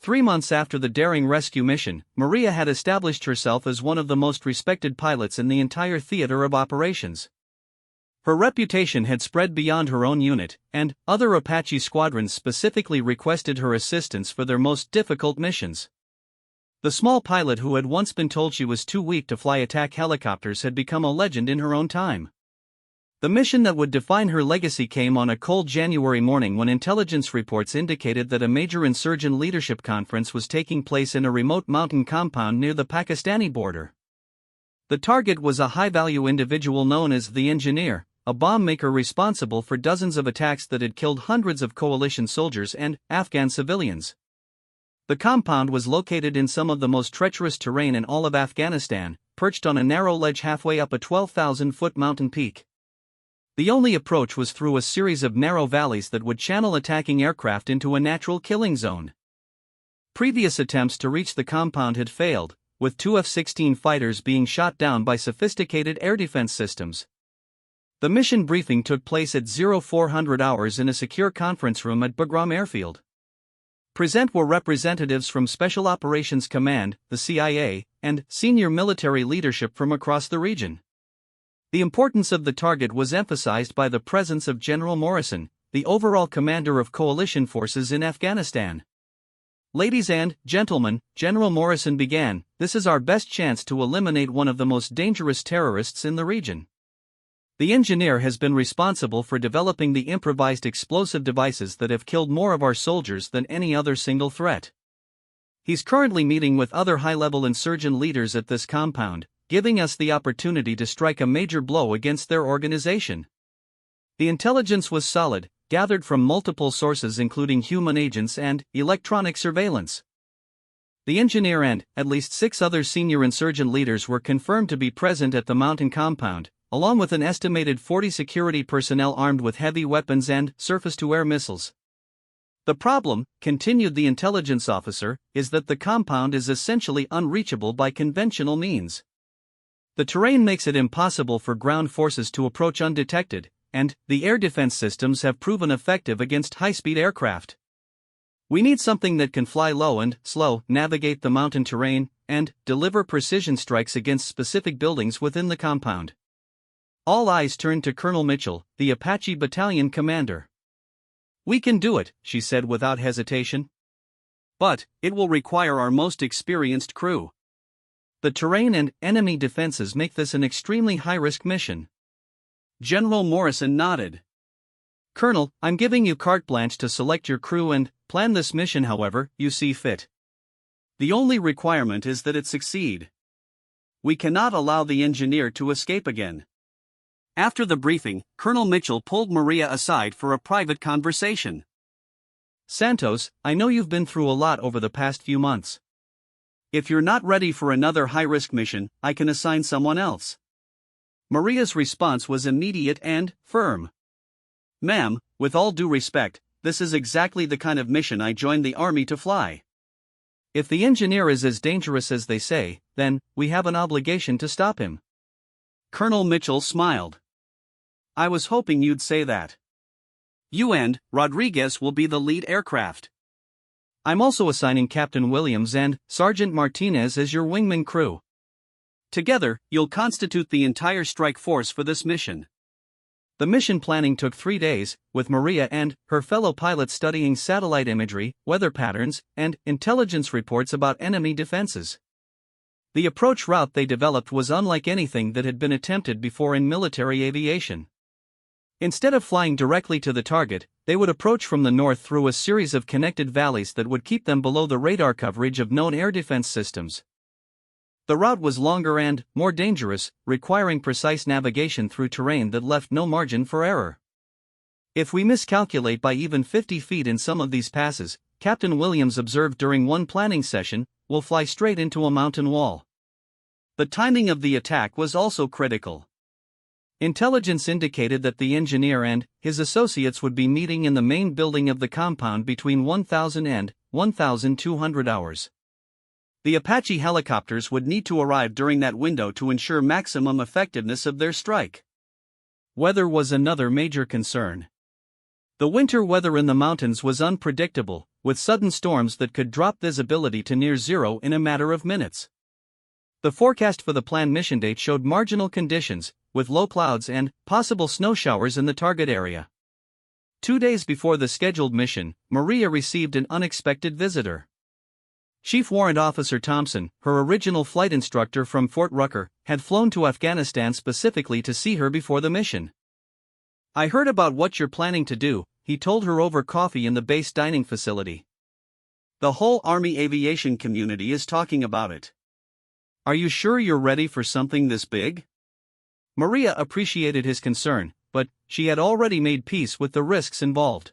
3 months after the daring rescue mission, Maria had established herself as one of the most respected pilots in the entire theater of operations. Her reputation had spread beyond her own unit, and other Apache squadrons specifically requested her assistance for their most difficult missions. The small pilot who had once been told she was too weak to fly attack helicopters had become a legend in her own time. The mission that would define her legacy came on a cold January morning when intelligence reports indicated that a major insurgent leadership conference was taking place in a remote mountain compound near the Pakistani border. The target was a high-value individual known as the Engineer, a bomb maker responsible for dozens of attacks that had killed hundreds of coalition soldiers and Afghan civilians. The compound was located in some of the most treacherous terrain in all of Afghanistan, perched on a narrow ledge halfway up a 12,000-foot mountain peak. The only approach was through a series of narrow valleys that would channel attacking aircraft into a natural killing zone. Previous attempts to reach the compound had failed, with 2 F-16 fighters being shot down by sophisticated air defense systems. The mission briefing took place at 0400 hours in a secure conference room at Bagram Airfield. Present were representatives from Special Operations Command, the CIA, and senior military leadership from across the region. The importance of the target was emphasized by the presence of General Morrison, the overall commander of coalition forces in Afghanistan. "Ladies and gentlemen," General Morrison began, "this is our best chance to eliminate one of the most dangerous terrorists in the region. The Engineer has been responsible for developing the improvised explosive devices that have killed more of our soldiers than any other single threat. He's currently meeting with other high-level insurgent leaders at this compound, giving us the opportunity to strike a major blow against their organization." The intelligence was solid, gathered from multiple sources including human agents and electronic surveillance. The Engineer and at least 6 other senior insurgent leaders were confirmed to be present at the mountain compound, along with an estimated 40 security personnel armed with heavy weapons and surface-to-air missiles. "The problem," continued the intelligence officer, "is that the compound is essentially unreachable by conventional means. The terrain makes it impossible for ground forces to approach undetected, and the air defense systems have proven effective against high-speed aircraft. We need something that can fly low and slow, navigate the mountain terrain, and deliver precision strikes against specific buildings within the compound." All eyes turned to Colonel Mitchell, the Apache battalion commander. "We can do it," she said without hesitation. "But it will require our most experienced crew. The terrain and enemy defenses make this an extremely high-risk mission." General Morrison nodded. "Colonel, I'm giving you carte blanche to select your crew and plan this mission however you see fit. The only requirement is that it succeed. We cannot allow the Engineer to escape again." After the briefing, Colonel Mitchell pulled Maria aside for a private conversation. "Santos, I know you've been through a lot over the past few months. If you're not ready for another high-risk mission, I can assign someone else." Maria's response was immediate and firm. "Ma'am, with all due respect, this is exactly the kind of mission I joined the Army to fly. If the Engineer is as dangerous as they say, then we have an obligation to stop him." Colonel Mitchell smiled. "I was hoping you'd say that. You and Rodriguez will be the lead aircraft. I'm also assigning Captain Williams and Sergeant Martinez as your wingman crew. Together, you'll constitute the entire strike force for this mission." The mission planning took 3 days, with Maria and her fellow pilots studying satellite imagery, weather patterns, and intelligence reports about enemy defenses. The approach route they developed was unlike anything that had been attempted before in military aviation. Instead of flying directly to the target, they would approach from the north through a series of connected valleys that would keep them below the radar coverage of known air defense systems. The route was longer and more dangerous, requiring precise navigation through terrain that left no margin for error. "If we miscalculate by even 50 feet in some of these passes," Captain Williams observed during one planning session, "we'll fly straight into a mountain wall." The timing of the attack was also critical. Intelligence indicated that the Engineer and his associates would be meeting in the main building of the compound between 1000 and 1200 hours. The Apache helicopters would need to arrive during that window to ensure maximum effectiveness of their strike. Weather was another major concern. The winter weather in the mountains was unpredictable, with sudden storms that could drop visibility to near zero in a matter of minutes. The forecast for the planned mission date showed marginal conditions, with low clouds and possible snow showers in the target area. 2 days before the scheduled mission, Maria received an unexpected visitor. Chief Warrant Officer Thompson, her original flight instructor from Fort Rucker, had flown to Afghanistan specifically to see her before the mission. "I heard about what you're planning to do," he told her over coffee in the base dining facility. "The whole Army aviation community is talking about it. Are you sure you're ready for something this big?" Maria appreciated his concern, but she had already made peace with the risks involved.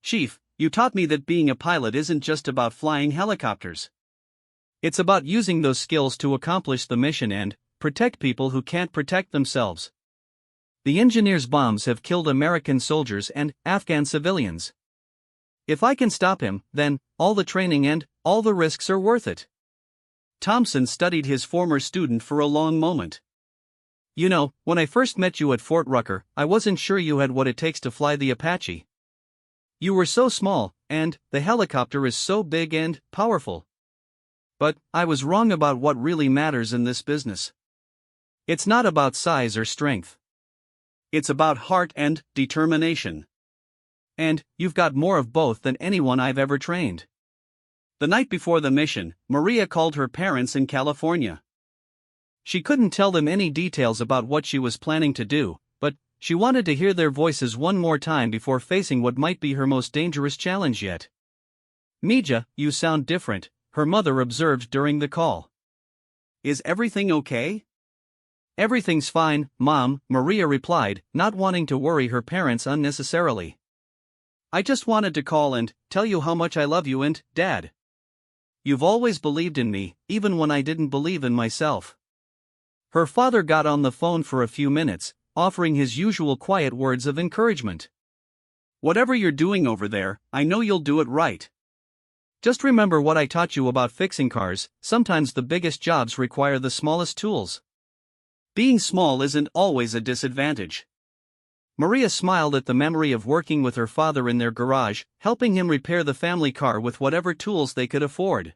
"Chief, you taught me that being a pilot isn't just about flying helicopters. It's about using those skills to accomplish the mission and protect people who can't protect themselves. The engineer's bombs have killed American soldiers and Afghan civilians. If I can stop him, then all the training and all the risks are worth it." Thompson studied his former student for a long moment. "You know, when I first met you at Fort Rucker, I wasn't sure you had what it takes to fly the Apache. You were so small, and the helicopter is so big and powerful. But I was wrong about what really matters in this business. It's not about size or strength. It's about heart and determination. And you've got more of both than anyone I've ever trained." The night before the mission, Maria called her parents in California. She couldn't tell them any details about what she was planning to do, but she wanted to hear their voices one more time before facing what might be her most dangerous challenge yet. "Mija, you sound different," her mother observed during the call. "Is everything okay?" "Everything's fine, Mom," Maria replied, not wanting to worry her parents unnecessarily. "I just wanted to call and tell you how much I love you and Dad. You've always believed in me, even when I didn't believe in myself." Her father got on the phone for a few minutes, offering his usual quiet words of encouragement. "Whatever you're doing over there, I know you'll do it right. Just remember what I taught you about fixing cars: sometimes the biggest jobs require the smallest tools. Being small isn't always a disadvantage." Maria smiled at the memory of working with her father in their garage, helping him repair the family car with whatever tools they could afford.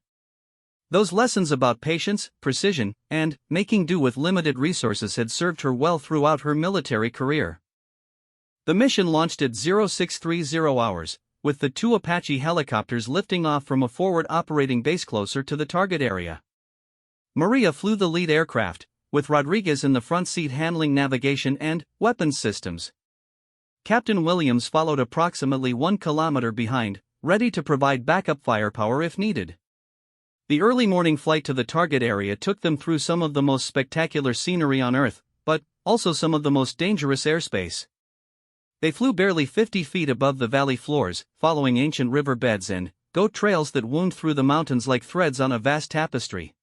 Those lessons about patience, precision, and making do with limited resources had served her well throughout her military career. The mission launched at 0630 hours, with the 2 Apache helicopters lifting off from a forward operating base closer to the target area. Maria flew the lead aircraft, with Rodriguez in the front seat handling navigation and weapons systems. Captain Williams followed approximately 1 kilometer behind, ready to provide backup firepower if needed. The early morning flight to the target area took them through some of the most spectacular scenery on Earth, but also some of the most dangerous airspace. They flew barely 50 feet above the valley floors, following ancient river beds and goat trails that wound through the mountains like threads on a vast tapestry.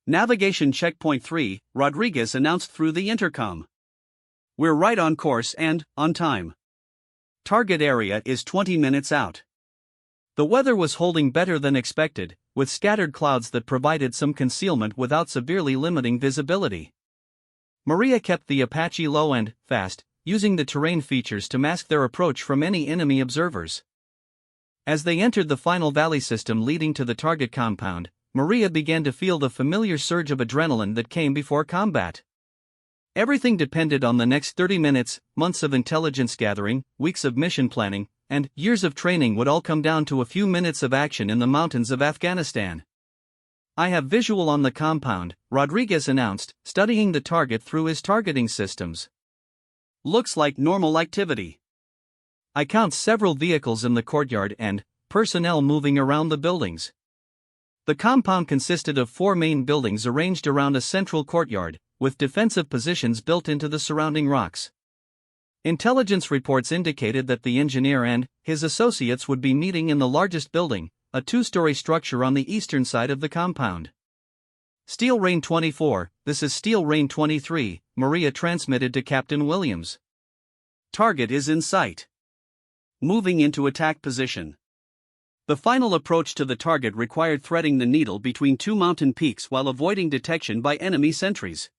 "Navigation checkpoint 3, Rodriguez announced through the intercom. We're right on course and on time. Target area is 20 minutes out." The weather was holding better than expected, with scattered clouds that provided some concealment without severely limiting visibility. Maria kept the Apache low and fast, using the terrain features to mask their approach from any enemy observers. As they entered the final valley system leading to the target compound, Maria began to feel the familiar surge of adrenaline that came before combat. Everything depended on the next 30 minutes, months of intelligence gathering, weeks of mission planning, and years of training would all come down to a few minutes of action in the mountains of Afghanistan. "I have visual on the compound," Rodriguez announced, studying the target through his targeting systems. "Looks like normal activity. I count several vehicles in the courtyard and personnel moving around the buildings." The compound consisted of 4 main buildings arranged around a central courtyard, with defensive positions built into the surrounding rocks. Intelligence reports indicated that the engineer and his associates would be meeting in the largest building, a 2-story structure on the eastern side of the compound. "Steel Rain 24, this is Steel Rain 23, Maria transmitted to Captain Williams. Target is in sight. Moving into attack position." The final approach to the target required threading the needle between 2 mountain peaks while avoiding detection by enemy sentries.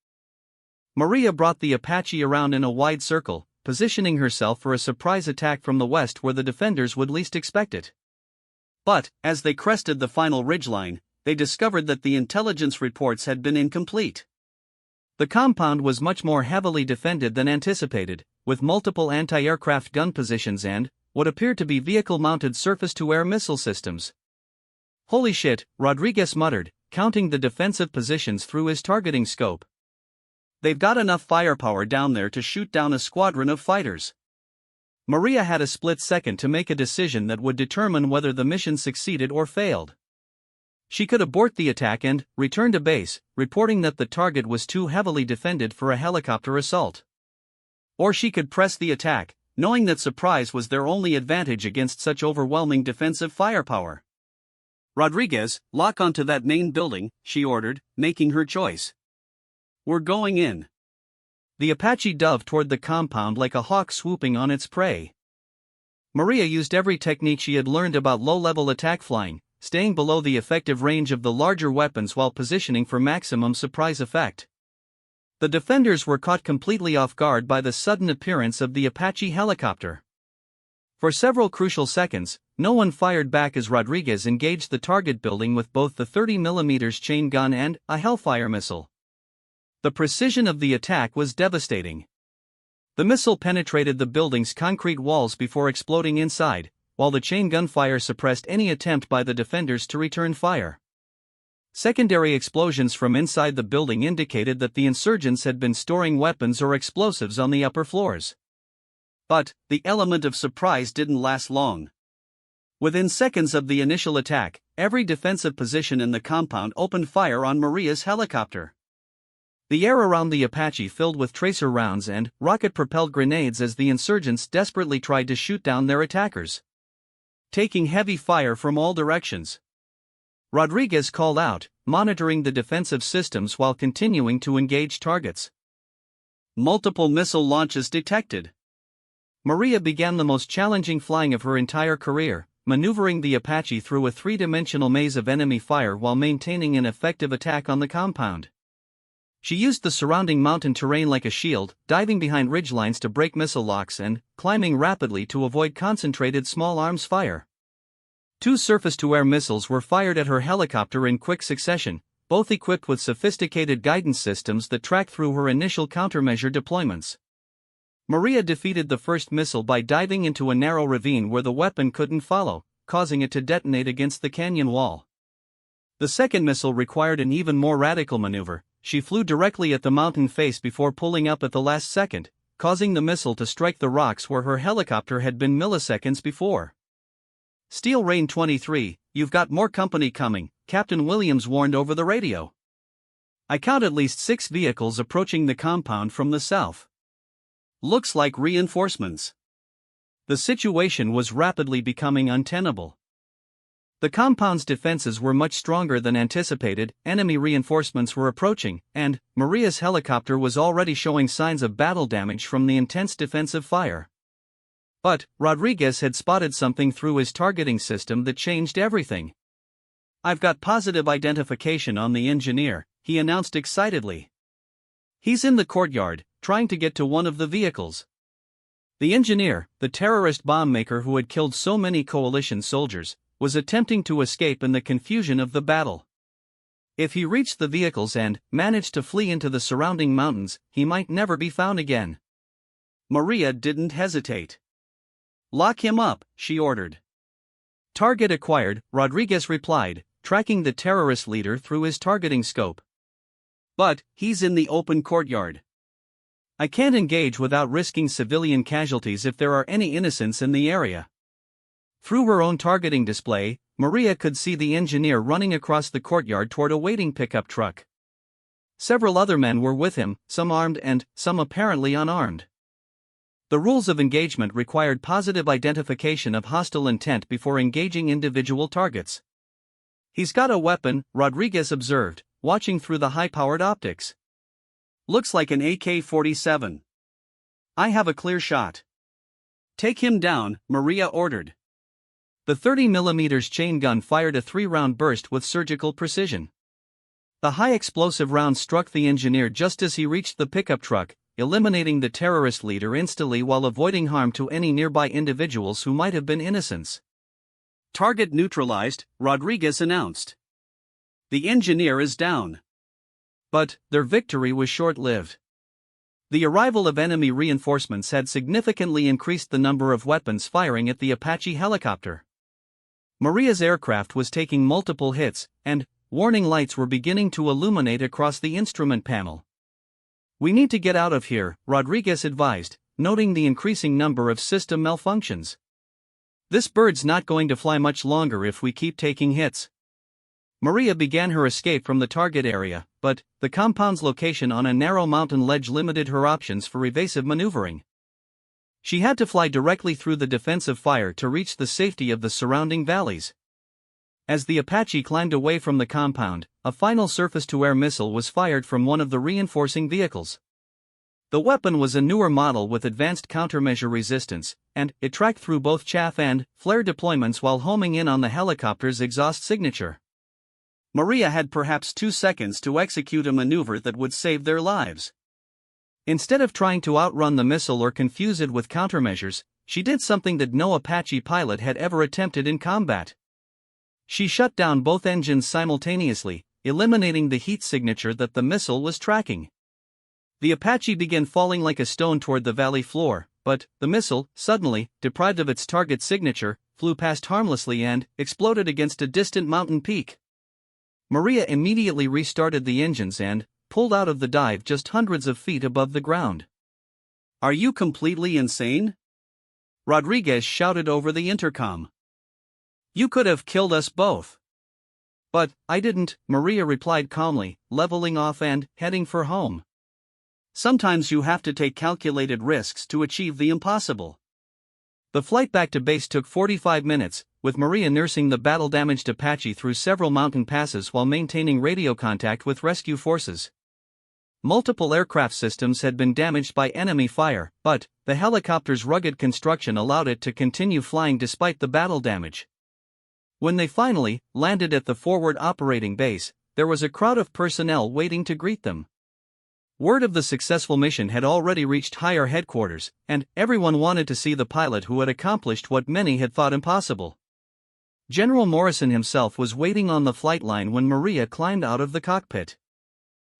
Maria brought the Apache around in a wide circle, positioning herself for a surprise attack from the west where the defenders would least expect it. But, as they crested the final ridgeline, they discovered that the intelligence reports had been incomplete. The compound was much more heavily defended than anticipated, with multiple anti-aircraft gun positions and what appeared to be vehicle-mounted surface-to-air missile systems. "Holy shit," Rodriguez muttered, counting the defensive positions through his targeting scope. "They've got enough firepower down there to shoot down a squadron of fighters." Maria had a split second to make a decision that would determine whether the mission succeeded or failed. She could abort the attack and return to base, reporting that the target was too heavily defended for a helicopter assault. Or she could press the attack, knowing that surprise was their only advantage against such overwhelming defensive firepower. "Rodriguez, lock onto that main building," she ordered, making her choice. "We're going in." The Apache dove toward the compound like a hawk swooping on its prey. Maria used every technique she had learned about low-level attack flying, staying below the effective range of the larger weapons while positioning for maximum surprise effect. The defenders were caught completely off guard by the sudden appearance of the Apache helicopter. For several crucial seconds, no one fired back as Rodriguez engaged the target building with both the 30mm chain gun and a Hellfire missile. The precision of the attack was devastating. The missile penetrated the building's concrete walls before exploding inside, while the chain gun fire suppressed any attempt by the defenders to return fire. Secondary explosions from inside the building indicated that the insurgents had been storing weapons or explosives on the upper floors. But the element of surprise didn't last long. Within seconds of the initial attack, every defensive position in the compound opened fire on Maria's helicopter. The air around the Apache filled with tracer rounds and rocket-propelled grenades as the insurgents desperately tried to shoot down their attackers, taking heavy fire from all directions. Rodriguez called out, monitoring the defensive systems while continuing to engage targets. Multiple missile launches detected. Maria began the most challenging flying of her entire career, maneuvering the Apache through a three-dimensional maze of enemy fire while maintaining an effective attack on the compound. She used the surrounding mountain terrain like a shield, diving behind ridgelines to break missile locks and climbing rapidly to avoid concentrated small arms fire. 2 surface-to-air missiles were fired at her helicopter in quick succession, both equipped with sophisticated guidance systems that tracked through her initial countermeasure deployments. Maria defeated the first missile by diving into a narrow ravine where the weapon couldn't follow, causing it to detonate against the canyon wall. The second missile required an even more radical maneuver. She flew directly at the mountain face before pulling up at the last second, causing the missile to strike the rocks where her helicopter had been milliseconds before. "Steel Rain 23, you've got more company coming," Captain Williams warned over the radio. "I count at least 6 vehicles approaching the compound from the south. Looks like reinforcements." The situation was rapidly becoming untenable. The compound's defenses were much stronger than anticipated, enemy reinforcements were approaching, and Maria's helicopter was already showing signs of battle damage from the intense defensive fire. But Rodriguez had spotted something through his targeting system that changed everything. "I've got positive identification on the engineer," he announced excitedly. "He's in the courtyard, trying to get to one of the vehicles." The engineer, the terrorist bomb maker who had killed so many coalition soldiers, was attempting to escape in the confusion of the battle. If he reached the vehicles and managed to flee into the surrounding mountains, he might never be found again. Maria didn't hesitate. "Lock him up," she ordered. "Target acquired," Rodriguez replied, tracking the terrorist leader through his targeting scope. "But he's in the open courtyard. I can't engage without risking civilian casualties if there are any innocents in the area." Through her own targeting display, Maria could see the engineer running across the courtyard toward a waiting pickup truck. Several other men were with him, some armed and some apparently unarmed. The rules of engagement required positive identification of hostile intent before engaging individual targets. "He's got a weapon," Rodriguez observed, watching through the high-powered optics. "Looks like an AK-47. I have a clear shot." "Take him down," Maria ordered. The 30mm chain gun fired a 3-round burst with surgical precision. The high-explosive round struck the engineer just as he reached the pickup truck, eliminating the terrorist leader instantly while avoiding harm to any nearby individuals who might have been innocents. Target neutralized, Rodriguez announced. The engineer is down. But their victory was short-lived. The arrival of enemy reinforcements had significantly increased the number of weapons firing at the Apache helicopter. Maria's aircraft was taking multiple hits, and warning lights were beginning to illuminate across the instrument panel. "We need to get out of here," Rodriguez advised, noting the increasing number of system malfunctions. "This bird's not going to fly much longer if we keep taking hits." Maria began her escape from the target area, but the compound's location on a narrow mountain ledge limited her options for evasive maneuvering. She had to fly directly through the defensive fire to reach the safety of the surrounding valleys. As the Apache climbed away from the compound, a final surface-to-air missile was fired from one of the reinforcing vehicles. The weapon was a newer model with advanced countermeasure resistance, and it tracked through both chaff and flare deployments while homing in on the helicopter's exhaust signature. Maria had perhaps 2 seconds to execute a maneuver that would save their lives. Instead of trying to outrun the missile or confuse it with countermeasures, she did something that no Apache pilot had ever attempted in combat. She shut down both engines simultaneously, eliminating the heat signature that the missile was tracking. The Apache began falling like a stone toward the valley floor, but the missile, suddenly deprived of its target signature, flew past harmlessly and exploded against a distant mountain peak. Maria immediately restarted the engines and pulled out of the dive just hundreds of feet above the ground. "Are you completely insane?" Rodriguez shouted over the intercom. "You could have killed us both." "But I didn't," Maria replied calmly, leveling off and heading for home. "Sometimes you have to take calculated risks to achieve the impossible." The flight back to base took 45 minutes, with Maria nursing the battle-damaged Apache through several mountain passes while maintaining radio contact with rescue forces. Multiple aircraft systems had been damaged by enemy fire, but the helicopter's rugged construction allowed it to continue flying despite the battle damage. When they finally landed at the forward operating base, there was a crowd of personnel waiting to greet them. Word of the successful mission had already reached higher headquarters, and everyone wanted to see the pilot who had accomplished what many had thought impossible. General Morrison himself was waiting on the flight line when Maria climbed out of the cockpit.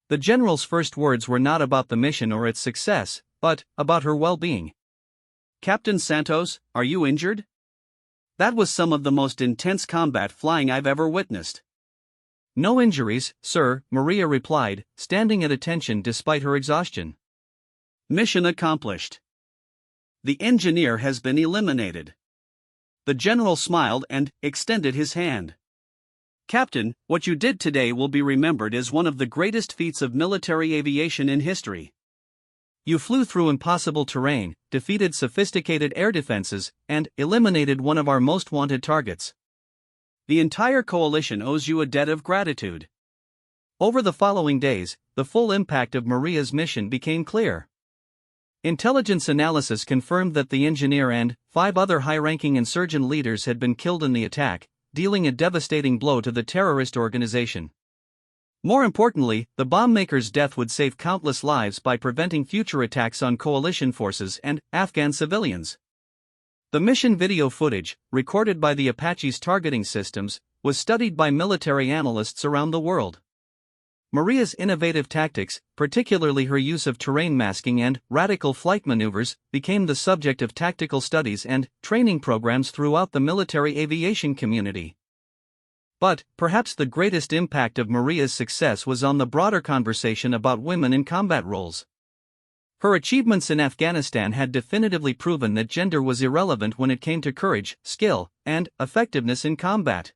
The general's first words were not about the mission or its success, but about her well-being. "Captain Santos, are you injured? That was some of the most intense combat flying I've ever witnessed." "No injuries, sir," Maria replied, standing at attention despite her exhaustion. "Mission accomplished. The engineer has been eliminated." The general smiled and extended his hand. "Captain, what you did today will be remembered as one of the greatest feats of military aviation in history. You flew through impossible terrain, defeated sophisticated air defenses, and eliminated one of our most wanted targets. The entire coalition owes you a debt of gratitude." Over the following days, the full impact of Maria's mission became clear. Intelligence analysis confirmed that the engineer and 5 other high-ranking insurgent leaders had been killed in the attack, dealing a devastating blow to the terrorist organization. More importantly, the bombmaker's death would save countless lives by preventing future attacks on coalition forces and Afghan civilians. The mission video footage, recorded by the Apache's targeting systems, was studied by military analysts around the world. Maria's innovative tactics, particularly her use of terrain masking and radical flight maneuvers, became the subject of tactical studies and training programs throughout the military aviation community. But perhaps the greatest impact of Maria's success was on the broader conversation about women in combat roles. Her achievements in Afghanistan had definitively proven that gender was irrelevant when it came to courage, skill, and effectiveness in combat.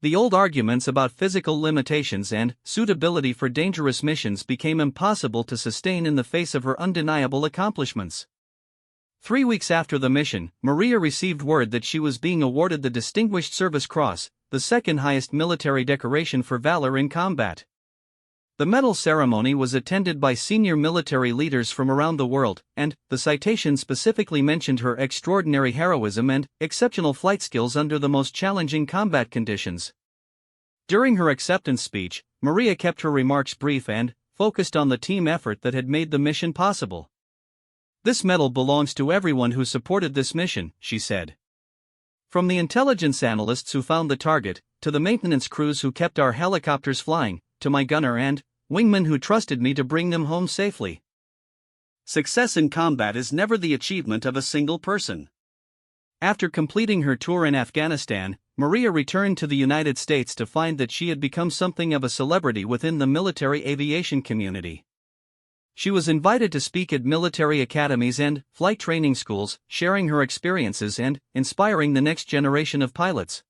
The old arguments about physical limitations and suitability for dangerous missions became impossible to sustain in the face of her undeniable accomplishments. 3 weeks after the mission, Maria received word that she was being awarded the Distinguished Service Cross, the second highest military decoration for valor in combat. The medal ceremony was attended by senior military leaders from around the world, and the citation specifically mentioned her extraordinary heroism and exceptional flight skills under the most challenging combat conditions. During her acceptance speech, Maria kept her remarks brief and focused on the team effort that had made the mission possible. "This medal belongs to everyone who supported this mission," she said. From the intelligence analysts who found the target, to the maintenance crews who kept our helicopters flying, to my gunner and wingman who trusted me to bring them home safely. Success in combat is never the achievement of a single person. After completing her tour in Afghanistan, Maria returned to the United States to find that she had become something of a celebrity within the military aviation community. She was invited to speak at military academies and flight training schools, sharing her experiences and inspiring the next generation of pilots.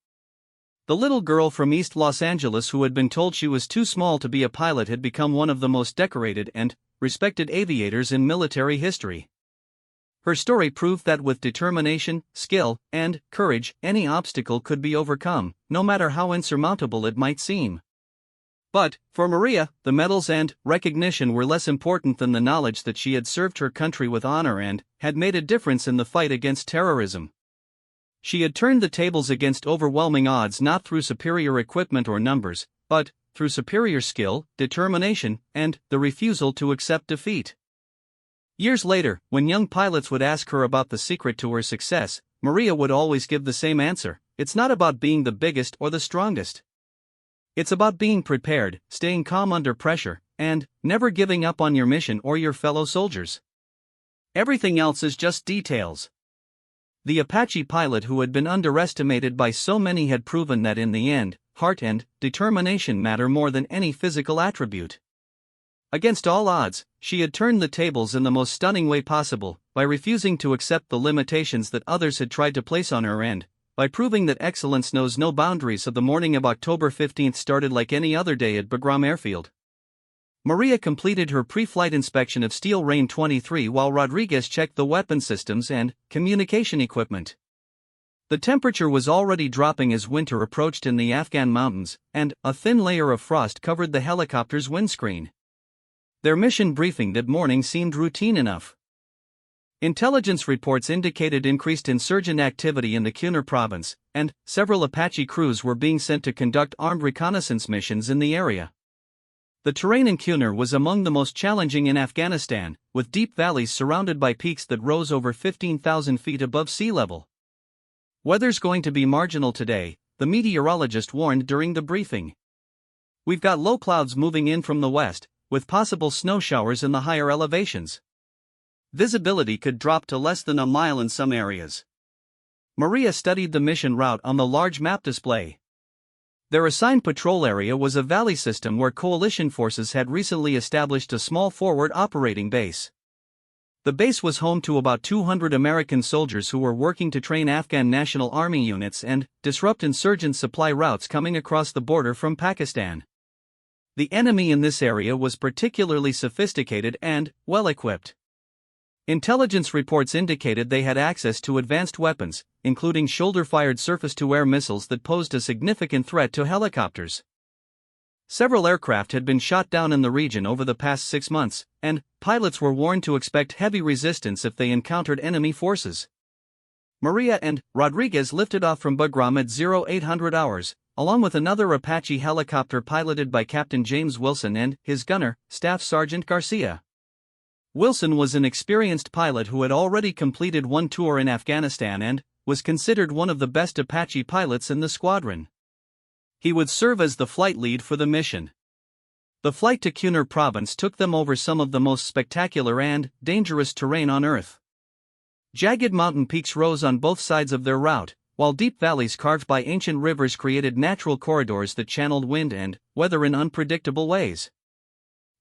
The little girl from East Los Angeles who had been told she was too small to be a pilot had become one of the most decorated and respected aviators in military history. Her story proved that with determination, skill, and courage, any obstacle could be overcome, no matter how insurmountable it might seem. But, for Maria, the medals and recognition were less important than the knowledge that she had served her country with honor and had made a difference in the fight against terrorism. She had turned the tables against overwhelming odds not through superior equipment or numbers, but through superior skill, determination, and the refusal to accept defeat. Years later, when young pilots would ask her about the secret to her success, Maria would always give the same answer: it's not about being the biggest or the strongest. It's about being prepared, staying calm under pressure, and never giving up on your mission or your fellow soldiers. Everything else is just details. The Apache pilot who had been underestimated by so many had proven that in the end, heart and determination matter more than any physical attribute. Against all odds, she had turned the tables in the most stunning way possible, by refusing to accept the limitations that others had tried to place on her and by proving that excellence knows no boundaries. The morning of October 15 started like any other day at Bagram Airfield. Maria completed her pre-flight inspection of Steel Rain 23 while Rodriguez checked the weapon systems and communication equipment. The temperature was already dropping as winter approached in the Afghan mountains, and a thin layer of frost covered the helicopter's windscreen. Their mission briefing that morning seemed routine enough. Intelligence reports indicated increased insurgent activity in the Kunar province, and several Apache crews were being sent to conduct armed reconnaissance missions in the area. The terrain in Kunar was among the most challenging in Afghanistan, with deep valleys surrounded by peaks that rose over 15,000 feet above sea level. Weather's going to be marginal today, the meteorologist warned during the briefing. We've got low clouds moving in from the west, with possible snow showers in the higher elevations. Visibility could drop to less than a mile in some areas. Maria studied the mission route on the large map display. Their assigned patrol area was a valley system where coalition forces had recently established a small forward operating base. The base was home to about 200 American soldiers who were working to train Afghan National Army units and disrupt insurgent supply routes coming across the border from Pakistan. The enemy in this area was particularly sophisticated and well-equipped. Intelligence reports indicated they had access to advanced weapons, including shoulder-fired surface-to-air missiles that posed a significant threat to helicopters. Several aircraft had been shot down in the region over the past 6 months, and pilots were warned to expect heavy resistance if they encountered enemy forces. Maria and Rodriguez lifted off from Bagram at 0800 hours, along with another Apache helicopter piloted by Captain James Wilson and his gunner, Staff Sergeant Garcia. Wilson was an experienced pilot who had already completed one tour in Afghanistan and was considered one of the best Apache pilots in the squadron. He would serve as the flight lead for the mission. The flight to Kunar province took them over some of the most spectacular and dangerous terrain on Earth. Jagged mountain peaks rose on both sides of their route, while deep valleys carved by ancient rivers created natural corridors that channeled wind and weather in unpredictable ways.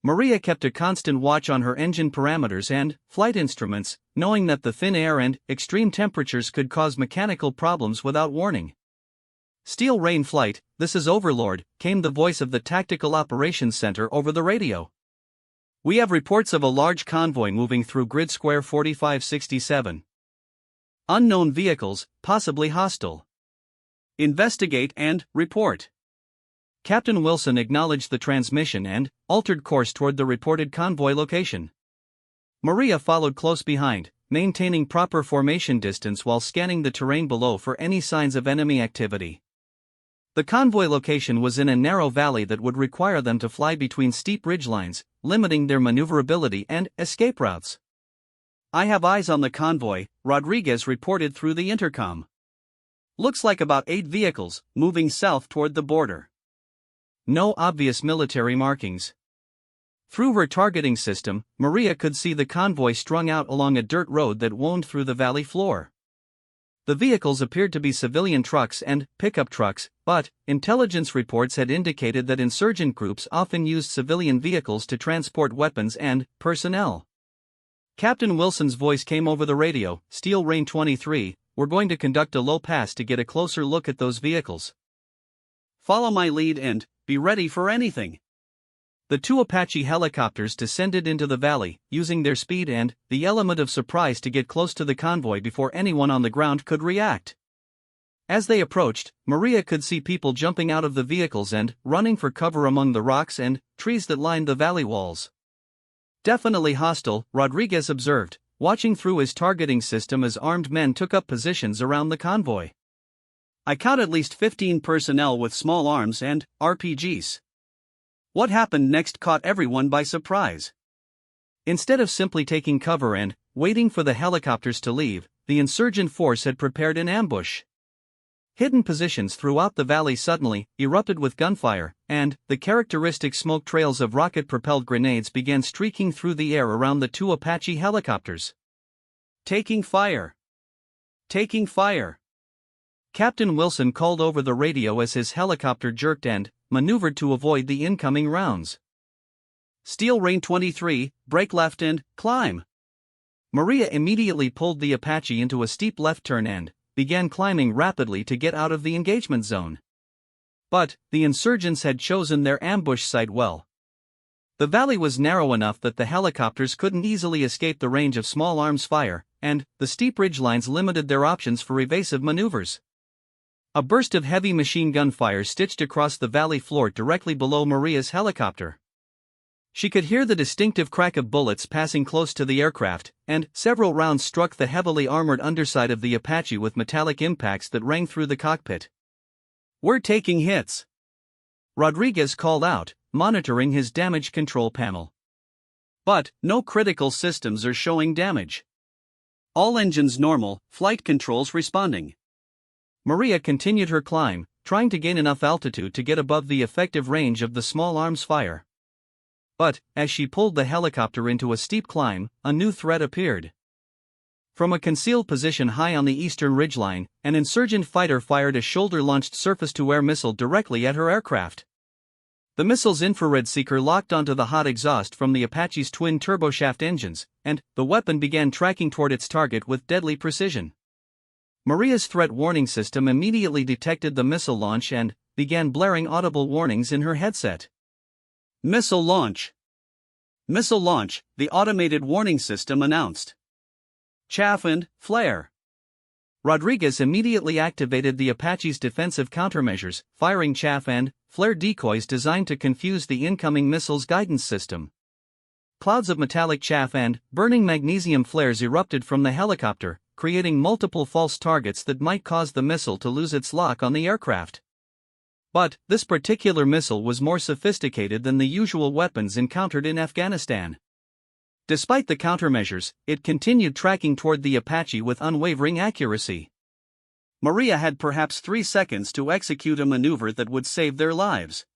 Maria kept a constant watch on her engine parameters and flight instruments, knowing that the thin air and extreme temperatures could cause mechanical problems without warning. Steel Rain Flight, this is Overlord, came the voice of the Tactical Operations Center over the radio. We have reports of a large convoy moving through Grid Square 4567. Unknown vehicles, possibly hostile. Investigate and report. Captain Wilson acknowledged the transmission and altered course toward the reported convoy location. Maria followed close behind, maintaining proper formation distance while scanning the terrain below for any signs of enemy activity. The convoy location was in a narrow valley that would require them to fly between steep ridgelines, limiting their maneuverability and escape routes. I have eyes on the convoy, Rodriguez reported through the intercom. Looks like about 8 vehicles, moving south toward the border. No obvious military markings. Through her targeting system, Maria could see the convoy strung out along a dirt road that wound through the valley floor. The vehicles appeared to be civilian trucks and pickup trucks, but intelligence reports had indicated that insurgent groups often used civilian vehicles to transport weapons and personnel. Captain Wilson's voice came over the radio. "Steel Rain 23, we're going to conduct a low pass to get a closer look at those vehicles. Follow my lead and be ready for anything." The two Apache helicopters descended into the valley, using their speed and the element of surprise to get close to the convoy before anyone on the ground could react. As they approached, Maria could see people jumping out of the vehicles and running for cover among the rocks and trees that lined the valley walls. "Definitely hostile," Rodriguez observed, watching through his targeting system as armed men took up positions around the convoy. "I count at least 15 personnel with small arms and RPGs. What happened next caught everyone by surprise." Instead of simply taking cover and waiting for the helicopters to leave, the insurgent force had prepared an ambush. Hidden positions throughout the valley suddenly erupted with gunfire, and the characteristic smoke trails of rocket-propelled grenades began streaking through the air around the two Apache helicopters. "Taking fire! Taking fire!" Captain Wilson called over the radio as his helicopter jerked and maneuvered to avoid the incoming rounds. "Steel Rain 23, break left and climb." Maria immediately pulled the Apache into a steep left turn and began climbing rapidly to get out of the engagement zone. But the insurgents had chosen their ambush site well. The valley was narrow enough that the helicopters couldn't easily escape the range of small arms fire, and the steep ridgelines limited their options for evasive maneuvers. A burst of heavy machine gun fire stitched across the valley floor directly below Maria's helicopter. She could hear the distinctive crack of bullets passing close to the aircraft, and several rounds struck the heavily armored underside of the Apache with metallic impacts that rang through the cockpit. "We're taking hits," Rodriguez called out, monitoring his damage control panel. "But no critical systems are showing damage. All engines normal, flight controls responding." Maria continued her climb, trying to gain enough altitude to get above the effective range of the small arms fire. But, as she pulled the helicopter into a steep climb, a new threat appeared. From a concealed position high on the eastern ridgeline, an insurgent fighter fired a shoulder-launched surface-to-air missile directly at her aircraft. The missile's infrared seeker locked onto the hot exhaust from the Apache's twin turboshaft engines, and the weapon began tracking toward its target with deadly precision. Maria's threat warning system immediately detected the missile launch and began blaring audible warnings in her headset. "Missile launch! Missile launch," the automated warning system announced. "Chaff and flare." Rodriguez immediately activated the Apache's defensive countermeasures, firing chaff and flare decoys designed to confuse the incoming missile's guidance system. Clouds of metallic chaff and burning magnesium flares erupted from the helicopter, creating multiple false targets that might cause the missile to lose its lock on the aircraft. But this particular missile was more sophisticated than the usual weapons encountered in Afghanistan. Despite the countermeasures, it continued tracking toward the Apache with unwavering accuracy. Maria had perhaps 3 seconds to execute a maneuver that would save their lives.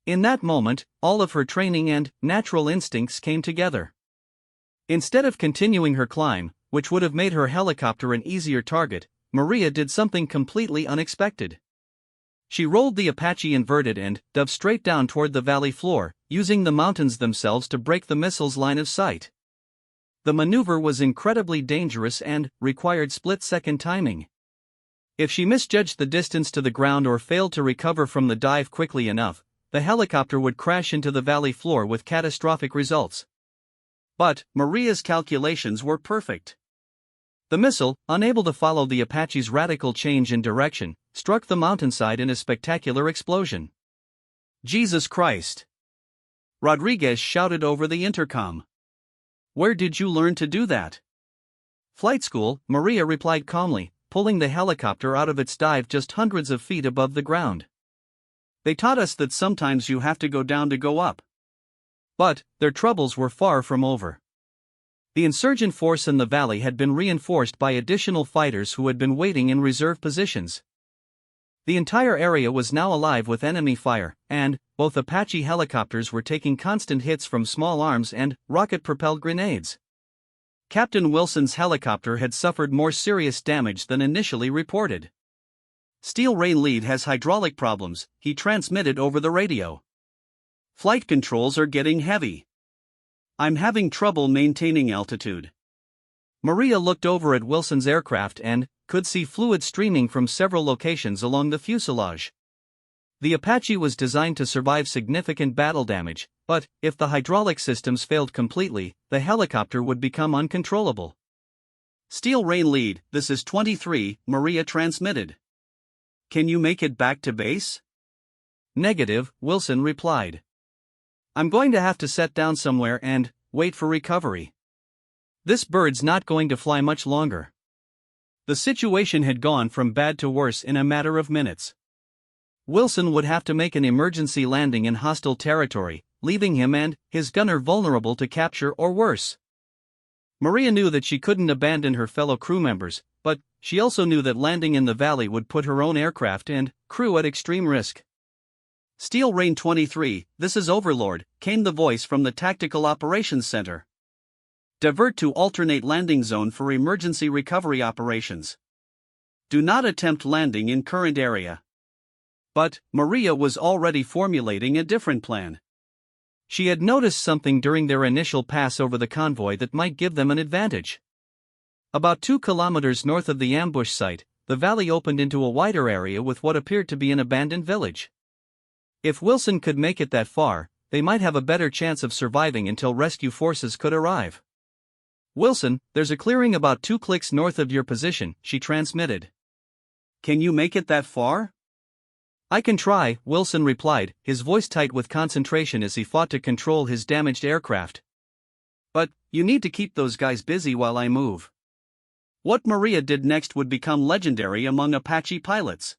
In that moment, all of her training and natural instincts came together. Instead of continuing her climb, which would have made her helicopter an easier target, Maria did something completely unexpected. She rolled the Apache inverted and dove straight down toward the valley floor, using the mountains themselves to break the missile's line of sight. The maneuver was incredibly dangerous and required split-second timing. If she misjudged the distance to the ground or failed to recover from the dive quickly enough, the helicopter would crash into the valley floor with catastrophic results. But Maria's calculations were perfect. The missile, unable to follow the Apache's radical change in direction, struck the mountainside in a spectacular explosion. "Jesus Christ!" Rodriguez shouted over the intercom. "Where did you learn to do that?" "Flight school," Maria replied calmly, pulling the helicopter out of its dive just hundreds of feet above the ground. "They taught us that sometimes you have to go down to go up." But their troubles were far from over. The insurgent force in the valley had been reinforced by additional fighters who had been waiting in reserve positions. The entire area was now alive with enemy fire, and both Apache helicopters were taking constant hits from small arms and rocket-propelled grenades. Captain Wilson's helicopter had suffered more serious damage than initially reported. "Steel Rain Lead has hydraulic problems," he transmitted over the radio. "Flight controls are getting heavy. I'm having trouble maintaining altitude." Maria looked over at Wilson's aircraft and could see fluid streaming from several locations along the fuselage. The Apache was designed to survive significant battle damage, but if the hydraulic systems failed completely, the helicopter would become uncontrollable. "Steel Rain Lead, this is 23, Maria transmitted. Can you make it back to base?" "Negative," Wilson replied. "I'm going to have to set down somewhere and wait for recovery. This bird's not going to fly much longer." The situation had gone from bad to worse in a matter of minutes. Wilson would have to make an emergency landing in hostile territory, leaving him and his gunner vulnerable to capture or worse. Maria knew that she couldn't abandon her fellow crew members, but she also knew that landing in the valley would put her own aircraft and crew at extreme risk. "Steel Rain 23, this is Overlord," came the voice from the Tactical Operations Center. "Divert to alternate landing zone for emergency recovery operations. Do not attempt landing in current area." But Maria was already formulating a different plan. She had noticed something during their initial pass over the convoy that might give them an advantage. About 2 kilometers north of the ambush site, the valley opened into a wider area with what appeared to be an abandoned village. If Wilson could make it that far, they might have a better chance of surviving until rescue forces could arrive. "Wilson, there's a clearing about 2 clicks north of your position," she transmitted. "Can you make it that far?" "I can try," Wilson replied, his voice tight with concentration as he fought to control his damaged aircraft. "But you need to keep those guys busy while I move." What Maria did next would become legendary among Apache pilots.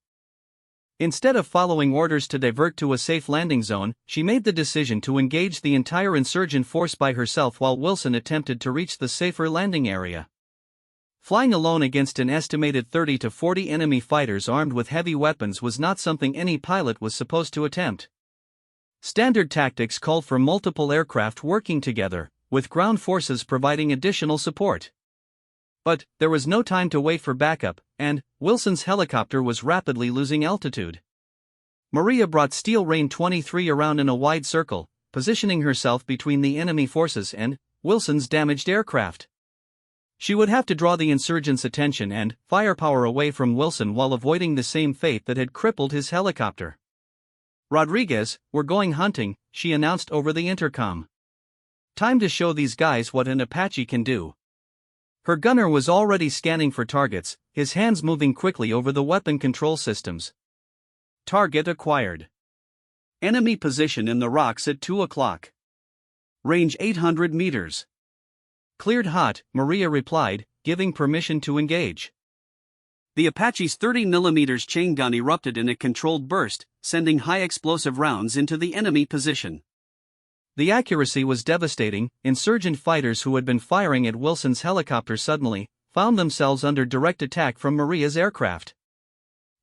Instead of following orders to divert to a safe landing zone, she made the decision to engage the entire insurgent force by herself while Wilson attempted to reach the safer landing area. Flying alone against an estimated 30 to 40 enemy fighters armed with heavy weapons was not something any pilot was supposed to attempt. Standard tactics called for multiple aircraft working together, with ground forces providing additional support. But there was no time to wait for backup, and Wilson's helicopter was rapidly losing altitude. Maria brought Steel Rain 23 around in a wide circle, positioning herself between the enemy forces and Wilson's damaged aircraft. She would have to draw the insurgents' attention and firepower away from Wilson while avoiding the same fate that had crippled his helicopter. "Rodriguez, we're going hunting," she announced over the intercom. "Time to show these guys what an Apache can do." Her gunner was already scanning for targets, his hands moving quickly over the weapon control systems. Target acquired. Enemy position in the rocks at 2 o'clock. Range 800 meters. Cleared hot, Maria replied, giving permission to engage. The Apache's 30mm chain gun erupted in a controlled burst, sending high explosive rounds into the enemy position. The accuracy was devastating. Insurgent fighters who had been firing at Wilson's helicopter suddenly found themselves under direct attack from Maria's aircraft.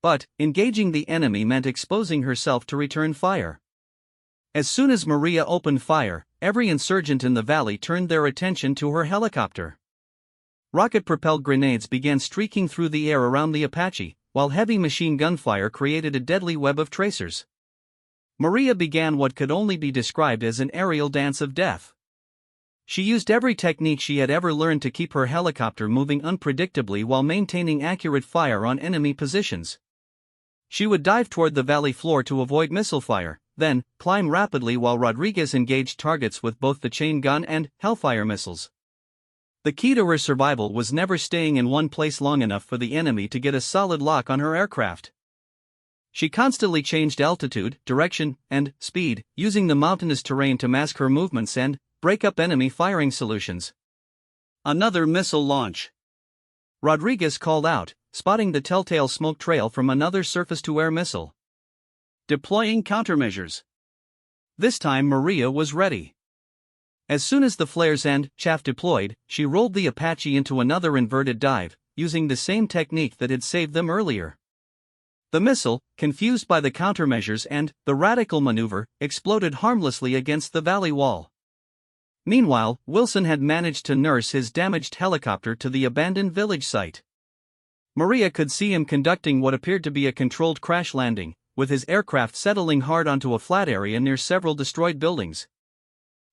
But engaging the enemy meant exposing herself to return fire. As soon as Maria opened fire, every insurgent in the valley turned their attention to her helicopter. Rocket-propelled grenades began streaking through the air around the Apache, while heavy machine gun fire created a deadly web of tracers. Maria began what could only be described as an aerial dance of death. She used every technique she had ever learned to keep her helicopter moving unpredictably while maintaining accurate fire on enemy positions. She would dive toward the valley floor to avoid missile fire, then climb rapidly while Rodriguez engaged targets with both the chain gun and Hellfire missiles. The key to her survival was never staying in one place long enough for the enemy to get a solid lock on her aircraft. She constantly changed altitude, direction, and speed, using the mountainous terrain to mask her movements and break up enemy firing solutions. Another missile launch. Rodriguez called out, spotting the telltale smoke trail from another surface-to-air missile. Deploying countermeasures. This time Maria was ready. As soon as the flares and chaff deployed, she rolled the Apache into another inverted dive, using the same technique that had saved them earlier. The missile, confused by the countermeasures and the radical maneuver, exploded harmlessly against the valley wall. Meanwhile, Wilson had managed to nurse his damaged helicopter to the abandoned village site. Maria could see him conducting what appeared to be a controlled crash landing, with his aircraft settling hard onto a flat area near several destroyed buildings.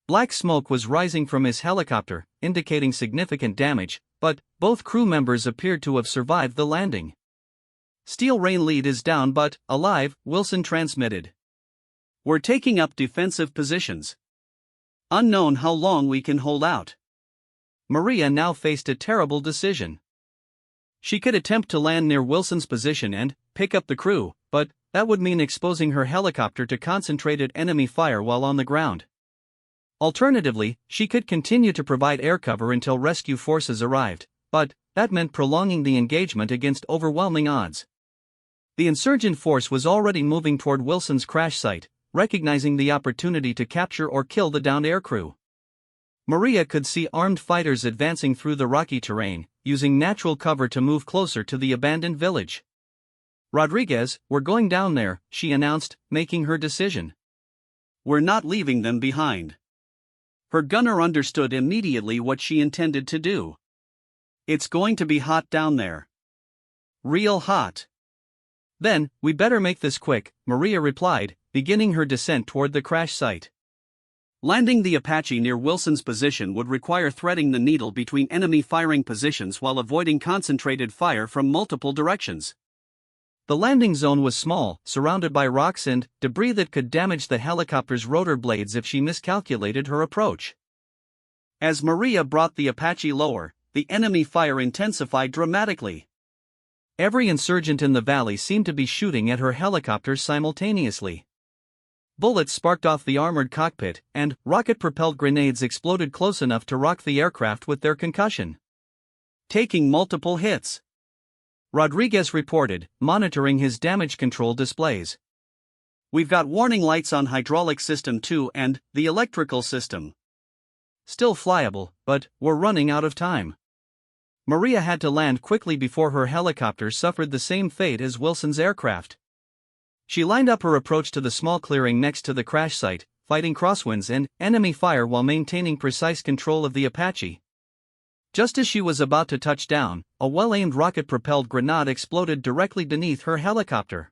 Black smoke was rising from his helicopter, indicating significant damage, but both crew members appeared to have survived the landing. "Steel Rain lead is down but alive," Wilson transmitted. "We're taking up defensive positions. Unknown how long we can hold out." Maria now faced a terrible decision. She could attempt to land near Wilson's position and pick up the crew, but that would mean exposing her helicopter to concentrated enemy fire while on the ground. Alternatively, she could continue to provide air cover until rescue forces arrived, but that meant prolonging the engagement against overwhelming odds. The insurgent force was already moving toward Wilson's crash site, recognizing the opportunity to capture or kill the downed aircrew. Maria could see armed fighters advancing through the rocky terrain, using natural cover to move closer to the abandoned village. "Rodriguez, we're going down there," she announced, making her decision. "We're not leaving them behind." Her gunner understood immediately what she intended to do. "It's going to be hot down there. Real hot." "Then, we better make this quick," Maria replied, beginning her descent toward the crash site. Landing the Apache near Wilson's position would require threading the needle between enemy firing positions while avoiding concentrated fire from multiple directions. The landing zone was small, surrounded by rocks and debris that could damage the helicopter's rotor blades if she miscalculated her approach. As Maria brought the Apache lower, the enemy fire intensified dramatically. Every insurgent in the valley seemed to be shooting at her helicopter simultaneously. Bullets sparked off the armored cockpit, and rocket-propelled grenades exploded close enough to rock the aircraft with their concussion. "Taking multiple hits," Rodriguez reported, monitoring his damage control displays. "We've got warning lights on hydraulic system 2 and the electrical system. Still flyable, but we're running out of time." Maria had to land quickly before her helicopter suffered the same fate as Wilson's aircraft. She lined up her approach to the small clearing next to the crash site, fighting crosswinds and enemy fire while maintaining precise control of the Apache. Just as she was about to touch down, a well-aimed rocket-propelled grenade exploded directly beneath her helicopter.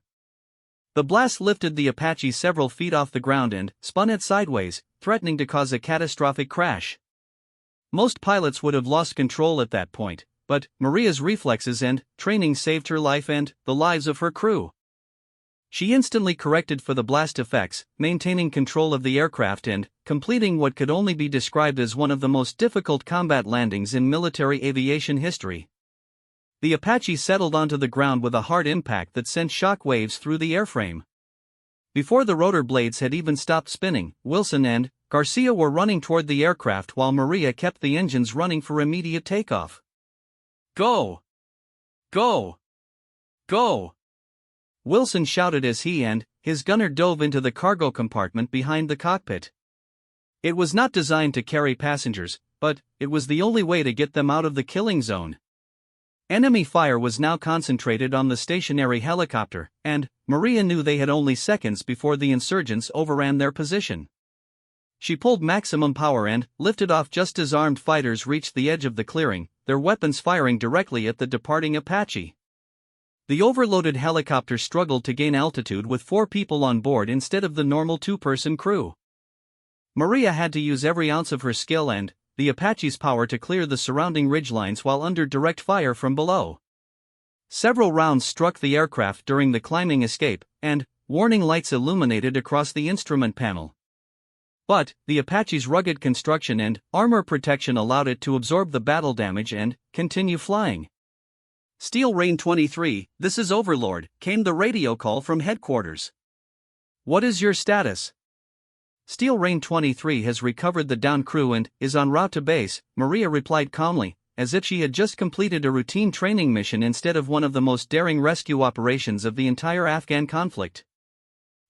The blast lifted the Apache several feet off the ground and spun it sideways, threatening to cause a catastrophic crash. Most pilots would have lost control at that point, but Maria's reflexes and training saved her life and the lives of her crew. She instantly corrected for the blast effects, maintaining control of the aircraft and completing what could only be described as one of the most difficult combat landings in military aviation history. The Apache settled onto the ground with a hard impact that sent shock waves through the airframe. Before the rotor blades had even stopped spinning, Wilson and Garcia were running toward the aircraft while Maria kept the engines running for immediate takeoff. "Go! Go! Go!" Wilson shouted as he and his gunner dove into the cargo compartment behind the cockpit. It was not designed to carry passengers, but it was the only way to get them out of the killing zone. Enemy fire was now concentrated on the stationary helicopter, and Maria knew they had only seconds before the insurgents overran their position. She pulled maximum power and lifted off just as armed fighters reached the edge of the clearing, their weapons firing directly at the departing Apache. The overloaded helicopter struggled to gain altitude with 4 people on board instead of the normal 2-person crew. Maria had to use every ounce of her skill and the Apache's power to clear the surrounding ridgelines while under direct fire from below. Several rounds struck the aircraft during the climbing escape, and warning lights illuminated across the instrument panel. But the Apache's rugged construction and armor protection allowed it to absorb the battle damage and continue flying. "Steel Rain 23, this is Overlord," came the radio call from headquarters. "What is your status?" "Steel Rain 23 has recovered the downed crew and is en route to base," Maria replied calmly, as if she had just completed a routine training mission instead of one of the most daring rescue operations of the entire Afghan conflict.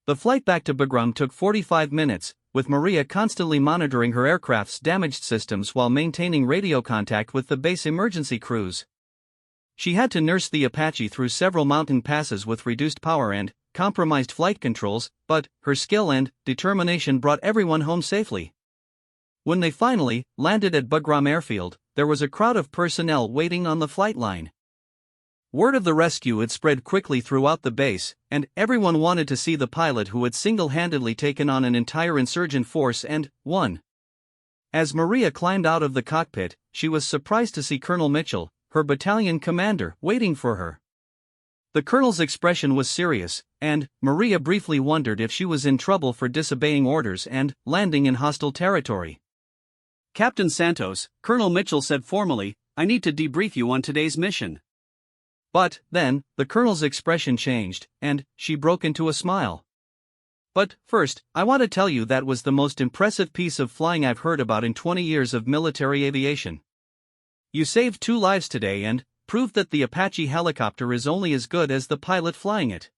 The flight back to Bagram took 45 minutes, with Maria constantly monitoring her aircraft's damaged systems while maintaining radio contact with the base emergency crews. She had to nurse the Apache through several mountain passes with reduced power and compromised flight controls, but her skill and determination brought everyone home safely. When they finally landed at Bagram Airfield, there was a crowd of personnel waiting on the flight line. Word of the rescue had spread quickly throughout the base, and everyone wanted to see the pilot who had single-handedly taken on an entire insurgent force and won. As Maria climbed out of the cockpit, she was surprised to see Colonel Mitchell, her battalion commander, waiting for her. The colonel's expression was serious, and Maria briefly wondered if she was in trouble for disobeying orders and landing in hostile territory. "Captain Santos," Colonel Mitchell said formally, "I need to debrief you on today's mission." But then, the colonel's expression changed, and she broke into a smile. "But first, I want to tell you that was the most impressive piece of flying I've heard about in 20 years of military aviation. You saved 2 lives today and proved that the Apache helicopter is only as good as the pilot flying it."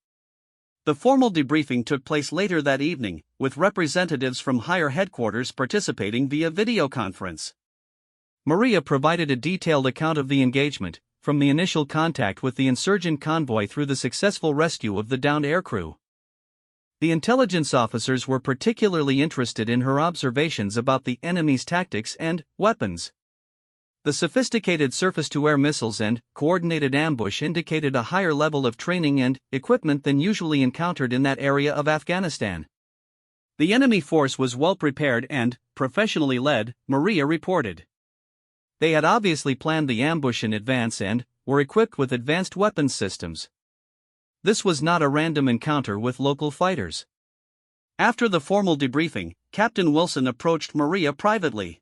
The formal debriefing took place later that evening, with representatives from higher headquarters participating via video conference. Maria provided a detailed account of the engagement, from the initial contact with the insurgent convoy through the successful rescue of the downed aircrew. The intelligence officers were particularly interested in her observations about the enemy's tactics and weapons. The sophisticated surface-to-air missiles and coordinated ambush indicated a higher level of training and equipment than usually encountered in that area of Afghanistan. The enemy force was well prepared and professionally led, Maria reported. They had obviously planned the ambush in advance and were equipped with advanced weapons systems. This was not a random encounter with local fighters. After the formal debriefing, Captain Wilson approached Maria privately.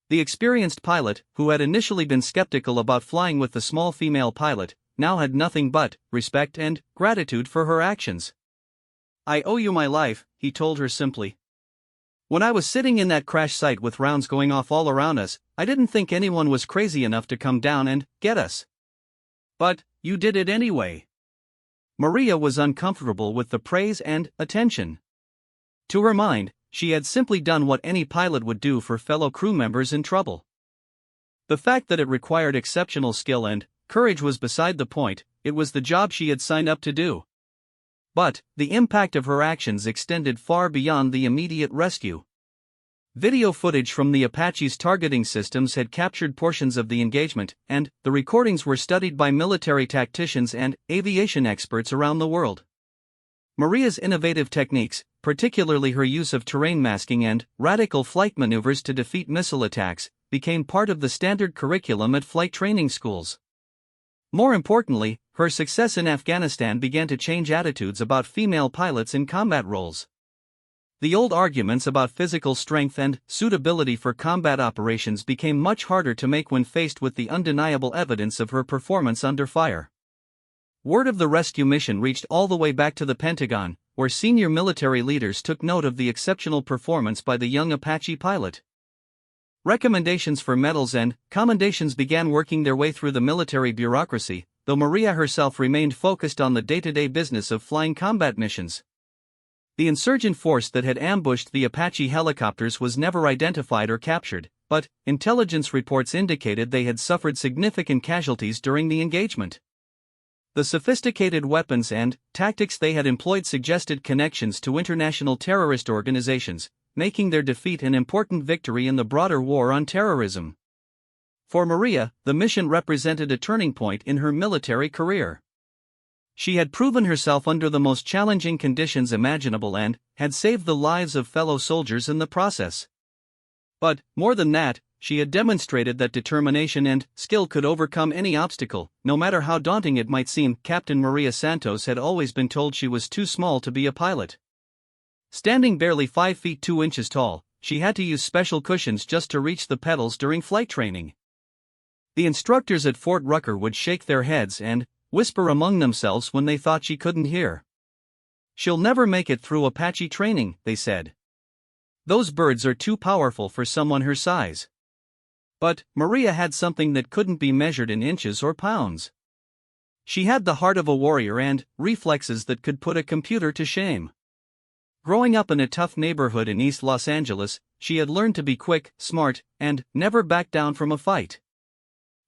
The experienced pilot, who had initially been skeptical about flying with the small female pilot, now had nothing but respect and gratitude for her actions. "I owe you my life," he told her simply. "When I was sitting in that crash site with rounds going off all around us, I didn't think anyone was crazy enough to come down and get us." "But you did it anyway." Maria was uncomfortable with the praise and attention. To her mind, she had simply done what any pilot would do for fellow crew members in trouble. The fact that it required exceptional skill and courage was beside the point, it was the job she had signed up to do. But the impact of her actions extended far beyond the immediate rescue. Video footage from the Apache's targeting systems had captured portions of the engagement, and the recordings were studied by military tacticians and aviation experts around the world. Maria's innovative techniques, particularly her use of terrain masking and radical flight maneuvers to defeat missile attacks, became part of the standard curriculum at flight training schools. More importantly, her success in Afghanistan began to change attitudes about female pilots in combat roles. The old arguments about physical strength and suitability for combat operations became much harder to make when faced with the undeniable evidence of her performance under fire. Word of the rescue mission reached all the way back to the Pentagon, where senior military leaders took note of the exceptional performance by the young Apache pilot. Recommendations for medals and commendations began working their way through the military bureaucracy, though Maria herself remained focused on the day-to-day business of flying combat missions. The insurgent force that had ambushed the Apache helicopters was never identified or captured, but intelligence reports indicated they had suffered significant casualties during the engagement. The sophisticated weapons and tactics they had employed suggested connections to international terrorist organizations, making their defeat an important victory in the broader war on terrorism. For Maria, the mission represented a turning point in her military career. She had proven herself under the most challenging conditions imaginable and had saved the lives of fellow soldiers in the process. But, more than that, she had demonstrated that determination and skill could overcome any obstacle, no matter how daunting it might seem. Captain Maria Santos had always been told she was too small to be a pilot. Standing barely 5 feet 2 inches tall, she had to use special cushions just to reach the pedals during flight training. The instructors at Fort Rucker would shake their heads and whisper among themselves when they thought she couldn't hear. "She'll never make it through Apache training," they said. "Those birds are too powerful for someone her size." But Maria had something that couldn't be measured in inches or pounds. She had the heart of a warrior and reflexes that could put a computer to shame. Growing up in a tough neighborhood in East Los Angeles, she had learned to be quick, smart, and never back down from a fight.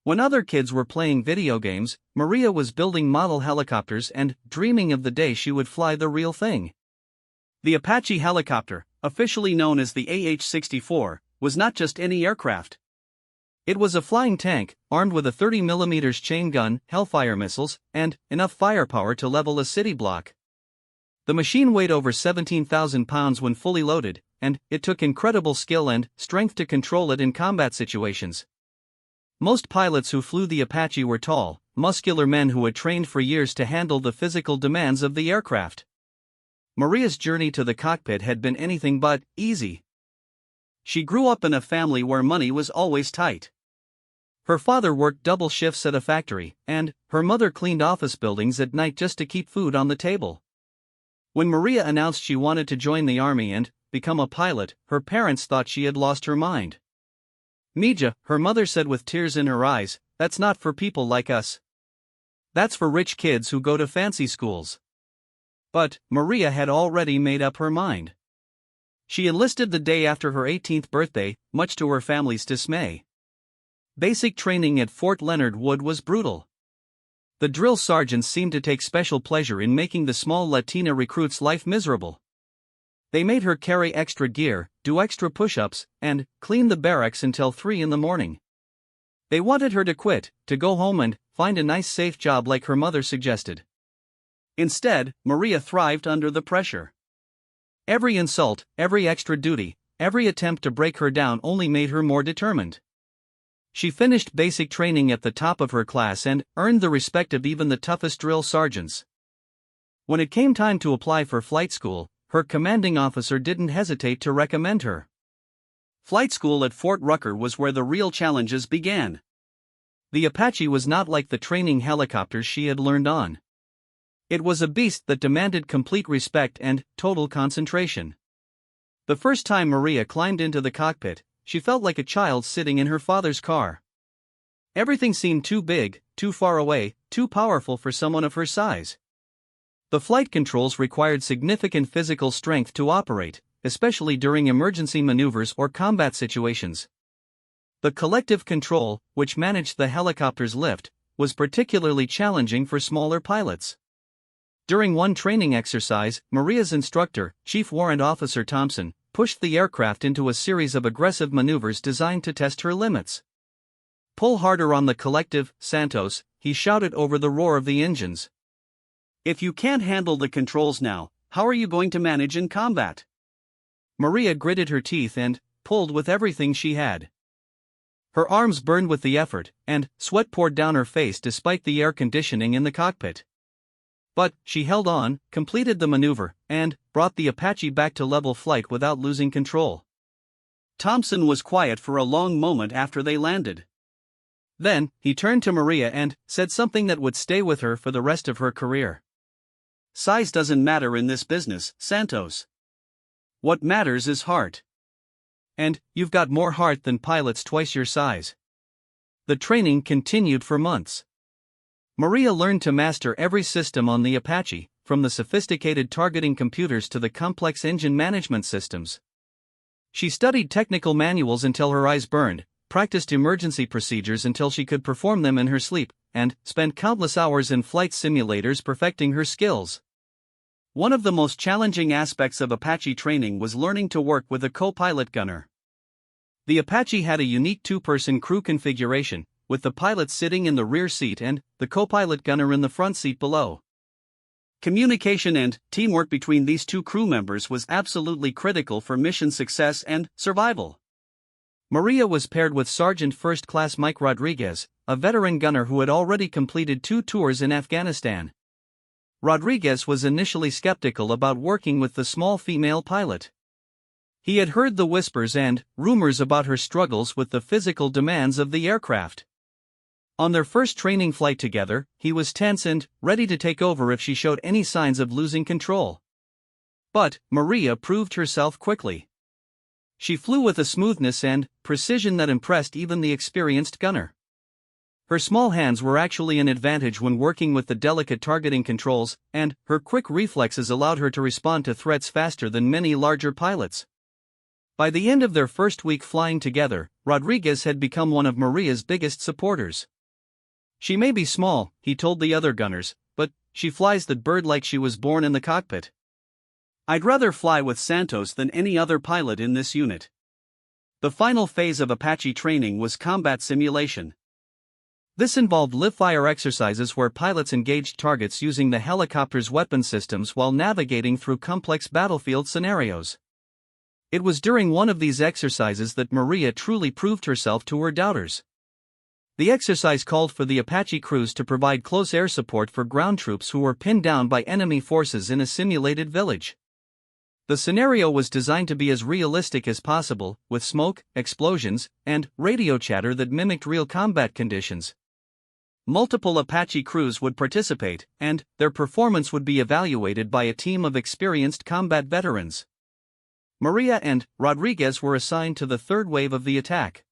When other kids were playing video games, Maria was building model helicopters and dreaming of the day she would fly the real thing. The Apache helicopter, officially known as the AH-64, was not just any aircraft. It was a flying tank, armed with a 30mm chain gun, Hellfire missiles, and enough firepower to level a city block. The machine weighed over 17,000 pounds when fully loaded, and it took incredible skill and strength to control it in combat situations. Most pilots who flew the Apache were tall, muscular men who had trained for years to handle the physical demands of the aircraft. Maria's journey to the cockpit had been anything but easy. She grew up in a family where money was always tight. Her father worked double shifts at a factory, and her mother cleaned office buildings at night just to keep food on the table. When Maria announced she wanted to join the army and become a pilot, her parents thought she had lost her mind. "Mija," her mother said with tears in her eyes, "that's not for people like us. That's for rich kids who go to fancy schools." But Maria had already made up her mind. She enlisted the day after her 18th birthday, much to her family's dismay. Basic training at Fort Leonard Wood was brutal. The drill sergeants seemed to take special pleasure in making the small Latina recruit's life miserable. They made her carry extra gear, do extra push-ups, and clean the barracks until 3 in the morning. They wanted her to quit, to go home and find a nice safe job like her mother suggested. Instead, Maria thrived under the pressure. Every insult, every extra duty, every attempt to break her down only made her more determined. She finished basic training at the top of her class and earned the respect of even the toughest drill sergeants. When it came time to apply for flight school, her commanding officer didn't hesitate to recommend her. Flight school at Fort Rucker was where the real challenges began. The Apache was not like the training helicopters she had learned on. It was a beast that demanded complete respect and total concentration. The first time Maria climbed into the cockpit, she felt like a child sitting in her father's car. Everything seemed too big, too far away, too powerful for someone of her size. The flight controls required significant physical strength to operate, especially during emergency maneuvers or combat situations. The collective control, which managed the helicopter's lift, was particularly challenging for smaller pilots. During one training exercise, Maria's instructor, Chief Warrant Officer Thompson, pushed the aircraft into a series of aggressive maneuvers designed to test her limits. "Pull harder on the collective, Santos," he shouted over the roar of the engines. "If you can't handle the controls now, how are you going to manage in combat?" Maria gritted her teeth and pulled with everything she had. Her arms burned with the effort, and sweat poured down her face despite the air conditioning in the cockpit. But she held on, completed the maneuver, and brought the Apache back to level flight without losing control. Thompson was quiet for a long moment after they landed. Then, he turned to Maria and said something that would stay with her for the rest of her career. "Size doesn't matter in this business, Santos. What matters is heart. And you've got more heart than pilots twice your size." The training continued for months. Maria learned to master every system on the Apache, from the sophisticated targeting computers to the complex engine management systems. She studied technical manuals until her eyes burned, practiced emergency procedures until she could perform them in her sleep, and spent countless hours in flight simulators perfecting her skills. One of the most challenging aspects of Apache training was learning to work with a co-pilot gunner. The Apache had a unique two-person crew configuration, with the pilot sitting in the rear seat and the co-pilot gunner in the front seat below. Communication and teamwork between these two crew members was absolutely critical for mission success and survival. Maria was paired with Sergeant First Class Mike Rodriguez, a veteran gunner who had already completed 2 tours in Afghanistan. Rodriguez was initially skeptical about working with the small female pilot. He had heard the whispers and rumors about her struggles with the physical demands of the aircraft. On their first training flight together, he was tense and ready to take over if she showed any signs of losing control. But Maria proved herself quickly. She flew with a smoothness and precision that impressed even the experienced gunner. Her small hands were actually an advantage when working with the delicate targeting controls, and her quick reflexes allowed her to respond to threats faster than many larger pilots. By the end of their first week flying together, Rodriguez had become one of Maria's biggest supporters. "She may be small," he told the other gunners, "but she flies that bird like she was born in the cockpit. I'd rather fly with Santos than any other pilot in this unit." The final phase of Apache training was combat simulation. This involved live-fire exercises where pilots engaged targets using the helicopter's weapon systems while navigating through complex battlefield scenarios. It was during one of these exercises that Maria truly proved herself to her doubters. The exercise called for the Apache crews to provide close air support for ground troops who were pinned down by enemy forces in a simulated village. The scenario was designed to be as realistic as possible, with smoke, explosions, and radio chatter that mimicked real combat conditions. Multiple Apache crews would participate, and their performance would be evaluated by a team of experienced combat veterans. Maria and Rodriguez were assigned to the third wave of the attack.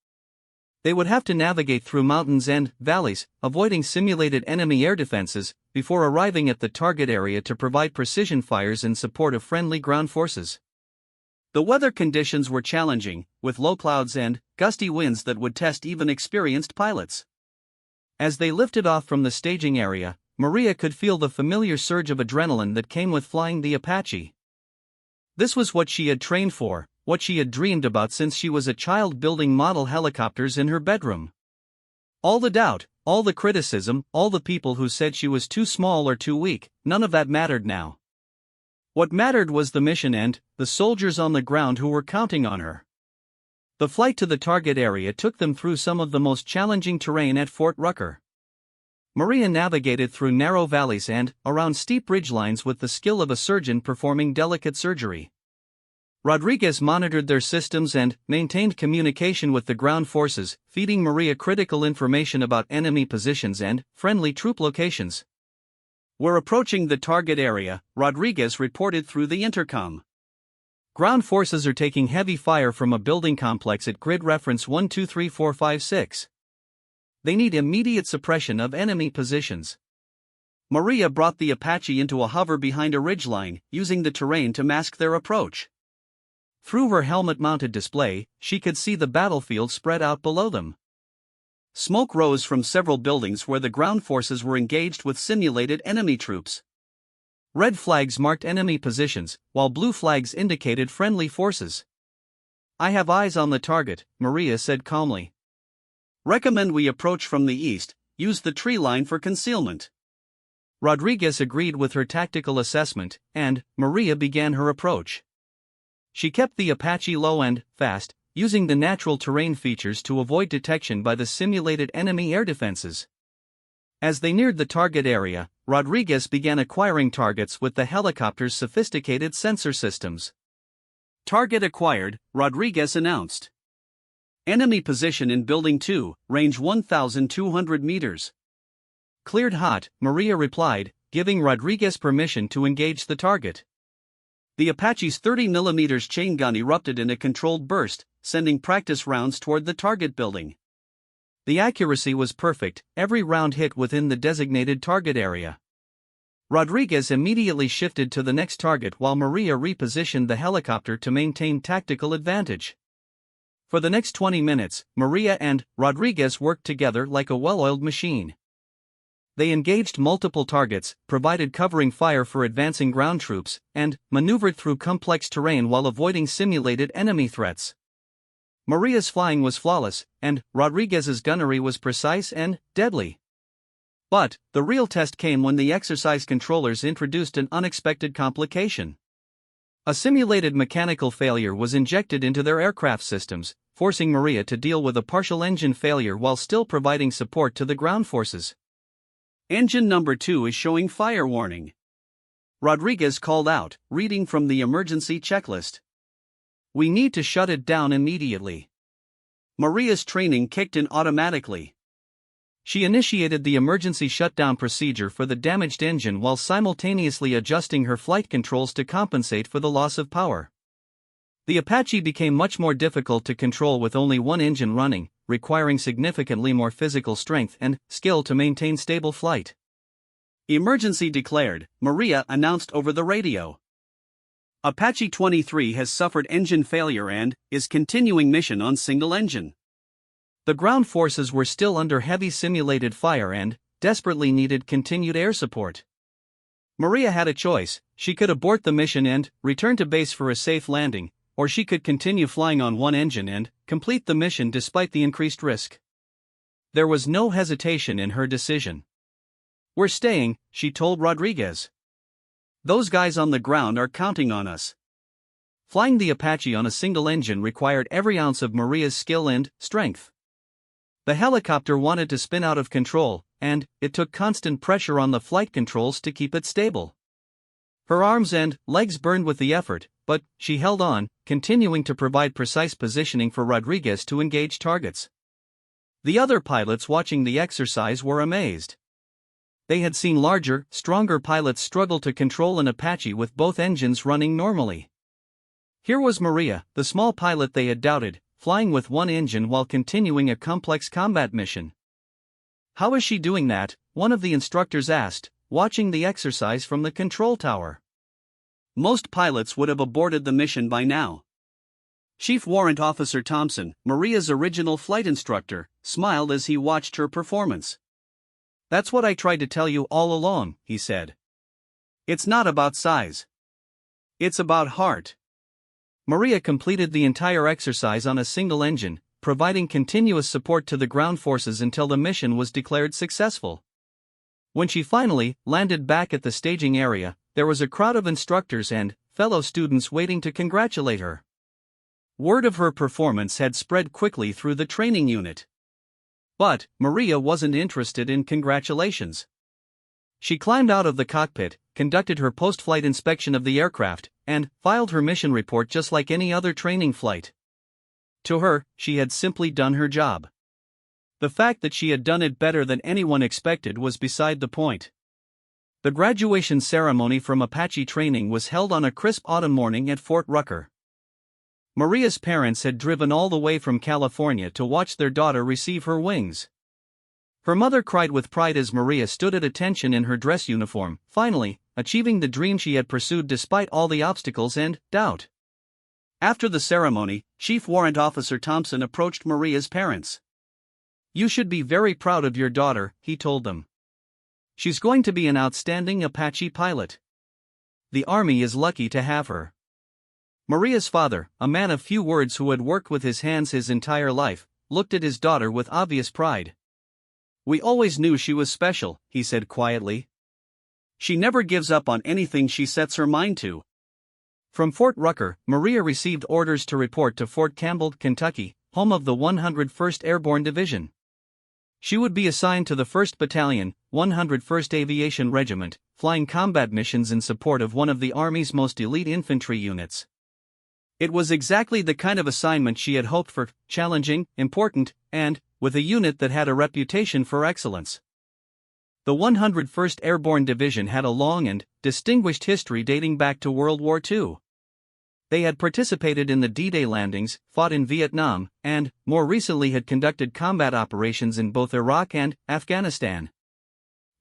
They would have to navigate through mountains and valleys, avoiding simulated enemy air defenses, before arriving at the target area to provide precision fires in support of friendly ground forces. The weather conditions were challenging, with low clouds and gusty winds that would test even experienced pilots. As they lifted off from the staging area, Maria could feel the familiar surge of adrenaline that came with flying the Apache. This was what she had trained for, what she had dreamed about since she was a child, building model helicopters in her bedroom. All the doubt, all the criticism, all the people who said she was too small or too weak, none of that mattered now. What mattered was the mission and the soldiers on the ground who were counting on her. The flight to the target area took them through some of the most challenging terrain at Fort Rucker. Maria navigated through narrow valleys and around steep ridgelines with the skill of a surgeon performing delicate surgery. Rodriguez monitored their systems and maintained communication with the ground forces, feeding Maria critical information about enemy positions and friendly troop locations. "We're approaching the target area," Rodriguez reported through the intercom. "Ground forces are taking heavy fire from a building complex at grid reference 123456. They need immediate suppression of enemy positions." Maria brought the Apache into a hover behind a ridgeline, using the terrain to mask their approach. Through her helmet-mounted display, she could see the battlefield spread out below them. Smoke rose from several buildings where the ground forces were engaged with simulated enemy troops. Red flags marked enemy positions, while blue flags indicated friendly forces. "I have eyes on the target," Maria said calmly. "Recommend we approach from the east, use the tree line for concealment." Rodriguez agreed with her tactical assessment, and Maria began her approach. She kept the Apache low and fast, using the natural terrain features to avoid detection by the simulated enemy air defenses. As they neared the target area, Rodriguez began acquiring targets with the helicopter's sophisticated sensor systems. "Target acquired," Rodriguez announced. "Enemy position in Building 2, range 1,200 meters. "Cleared hot," Maria replied, giving Rodriguez permission to engage the target. The Apache's 30mm chain gun erupted in a controlled burst, sending practice rounds toward the target building. The accuracy was perfect, every round hit within the designated target area. Rodriguez immediately shifted to the next target while Maria repositioned the helicopter to maintain tactical advantage. For the next 20 minutes, Maria and Rodriguez worked together like a well-oiled machine. They engaged multiple targets, provided covering fire for advancing ground troops, and maneuvered through complex terrain while avoiding simulated enemy threats. Maria's flying was flawless, and Rodriguez's gunnery was precise and deadly. But the real test came when the exercise controllers introduced an unexpected complication. A simulated mechanical failure was injected into their aircraft systems, forcing Maria to deal with a partial engine failure while still providing support to the ground forces. "Engine number 2 is showing fire warning," Rodriguez called out, reading from the emergency checklist. "We need to shut it down immediately." Maria's training kicked in automatically. She initiated the emergency shutdown procedure for the damaged engine while simultaneously adjusting her flight controls to compensate for the loss of power. The Apache became much more difficult to control with only one engine running, requiring significantly more physical strength and skill to maintain stable flight. Emergency declared, Maria announced over the radio. Apache 23 has suffered engine failure and is continuing mission on single engine. The ground forces were still under heavy simulated fire and desperately needed continued air support. Maria had a choice: she could abort the mission and return to base for a safe landing, or she could continue flying on one engine and complete the mission despite the increased risk. There was no hesitation in her decision. "We're staying," she told Rodriguez. "Those guys on the ground are counting on us." Flying the Apache on a single engine required every ounce of Maria's skill and strength. The helicopter wanted to spin out of control, and it took constant pressure on the flight controls to keep it stable. Her arms and legs burned with the effort, but she held on, continuing to provide precise positioning for Rodriguez to engage targets. The other pilots watching the exercise were amazed. They had seen larger, stronger pilots struggle to control an Apache with both engines running normally. Here was Maria, the small pilot they had doubted, flying with one engine while continuing a complex combat mission. "How is she doing that?" one of the instructors asked, watching the exercise from the control tower. "Most pilots would have aborted the mission by now." Chief Warrant Officer Thompson, Maria's original flight instructor, smiled as he watched her performance. "That's what I tried to tell you all along," he said. "It's not about size. It's about heart." Maria completed the entire exercise on a single engine, providing continuous support to the ground forces until the mission was declared successful. When she finally landed back at the staging area, there was a crowd of instructors and fellow students waiting to congratulate her. Word of her performance had spread quickly through the training unit. But Maria wasn't interested in congratulations. She climbed out of the cockpit, conducted her post-flight inspection of the aircraft, and filed her mission report just like any other training flight. To her, she had simply done her job. The fact that she had done it better than anyone expected was beside the point. The graduation ceremony from Apache training was held on a crisp autumn morning at Fort Rucker. Maria's parents had driven all the way from California to watch their daughter receive her wings. Her mother cried with pride as Maria stood at attention in her dress uniform, finally achieving the dream she had pursued despite all the obstacles and doubt. After the ceremony, Chief Warrant Officer Thompson approached Maria's parents. "You should be very proud of your daughter," he told them. "She's going to be an outstanding Apache pilot. The Army is lucky to have her." Maria's father, a man of few words who had worked with his hands his entire life, looked at his daughter with obvious pride. "We always knew she was special," he said quietly. "She never gives up on anything she sets her mind to." From Fort Rucker, Maria received orders to report to Fort Campbell, Kentucky, home of the 101st Airborne Division. She would be assigned to the 1st Battalion, 101st Aviation Regiment, flying combat missions in support of one of the Army's most elite infantry units. It was exactly the kind of assignment she had hoped for: challenging, important, and with a unit that had a reputation for excellence. The 101st Airborne Division had a long and distinguished history dating back to World War II. They had participated in the D-Day landings, fought in Vietnam, and, more recently, had conducted combat operations in both Iraq and Afghanistan.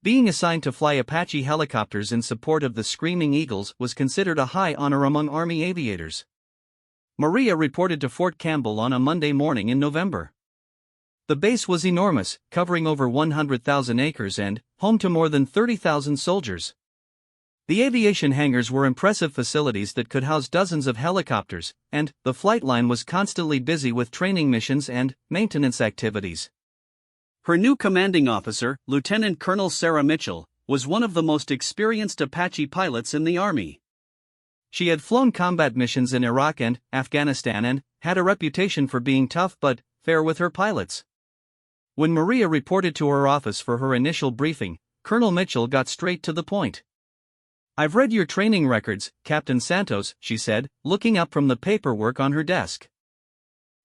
Being assigned to fly Apache helicopters in support of the Screaming Eagles was considered a high honor among Army aviators. Maria reported to Fort Campbell on a Monday morning in November. The base was enormous, covering over 100,000 acres and home to more than 30,000 soldiers. The aviation hangars were impressive facilities that could house dozens of helicopters, and the flight line was constantly busy with training missions and maintenance activities. Her new commanding officer, Lieutenant Colonel Sarah Mitchell, was one of the most experienced Apache pilots in the Army. She had flown combat missions in Iraq and Afghanistan and had a reputation for being tough but fair with her pilots. When Maria reported to her office for her initial briefing, Colonel Mitchell got straight to the point. "I've read your training records, Captain Santos," she said, looking up from the paperwork on her desk.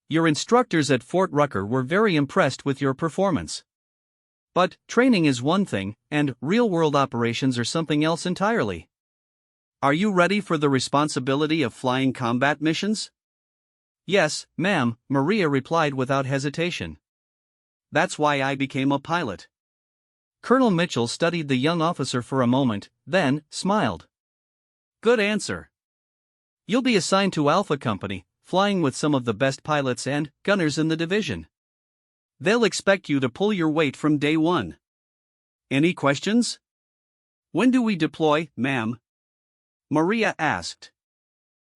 "Your instructors at Fort Rucker were very impressed with your performance. But training is one thing, and real-world operations are something else entirely. Are you ready for the responsibility of flying combat missions?" Yes, ma'am, Maria replied without hesitation. That's why I became a pilot. Colonel Mitchell studied the young officer for a moment, then smiled. Good answer. You'll be assigned to Alpha Company, flying with some of the best pilots and gunners in the division. They'll expect you to pull your weight from day one. Any questions? When do we deploy, ma'am? Maria asked.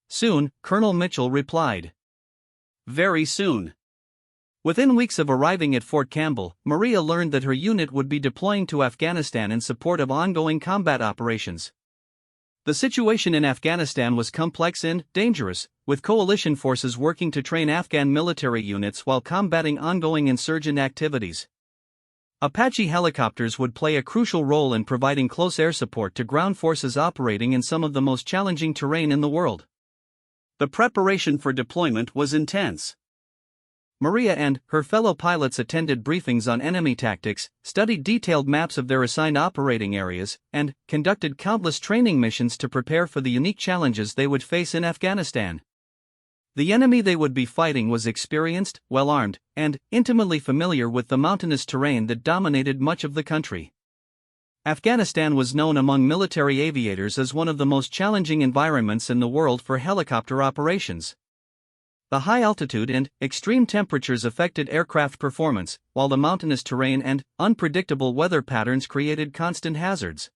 Soon, Colonel Mitchell replied. Very soon. Within weeks of arriving at Fort Campbell, Maria learned that her unit would be deploying to Afghanistan in support of ongoing combat operations. The situation in Afghanistan was complex and dangerous, with coalition forces working to train Afghan military units while combating ongoing insurgent activities. Apache helicopters would play a crucial role in providing close air support to ground forces operating in some of the most challenging terrain in the world. The preparation for deployment was intense. Maria and her fellow pilots attended briefings on enemy tactics, studied detailed maps of their assigned operating areas, and conducted countless training missions to prepare for the unique challenges they would face in Afghanistan. The enemy they would be fighting was experienced, well-armed, and intimately familiar with the mountainous terrain that dominated much of the country. Afghanistan was known among military aviators as one of the most challenging environments in the world for helicopter operations. The high altitude and extreme temperatures affected aircraft performance, while the mountainous terrain and unpredictable weather patterns created constant hazards.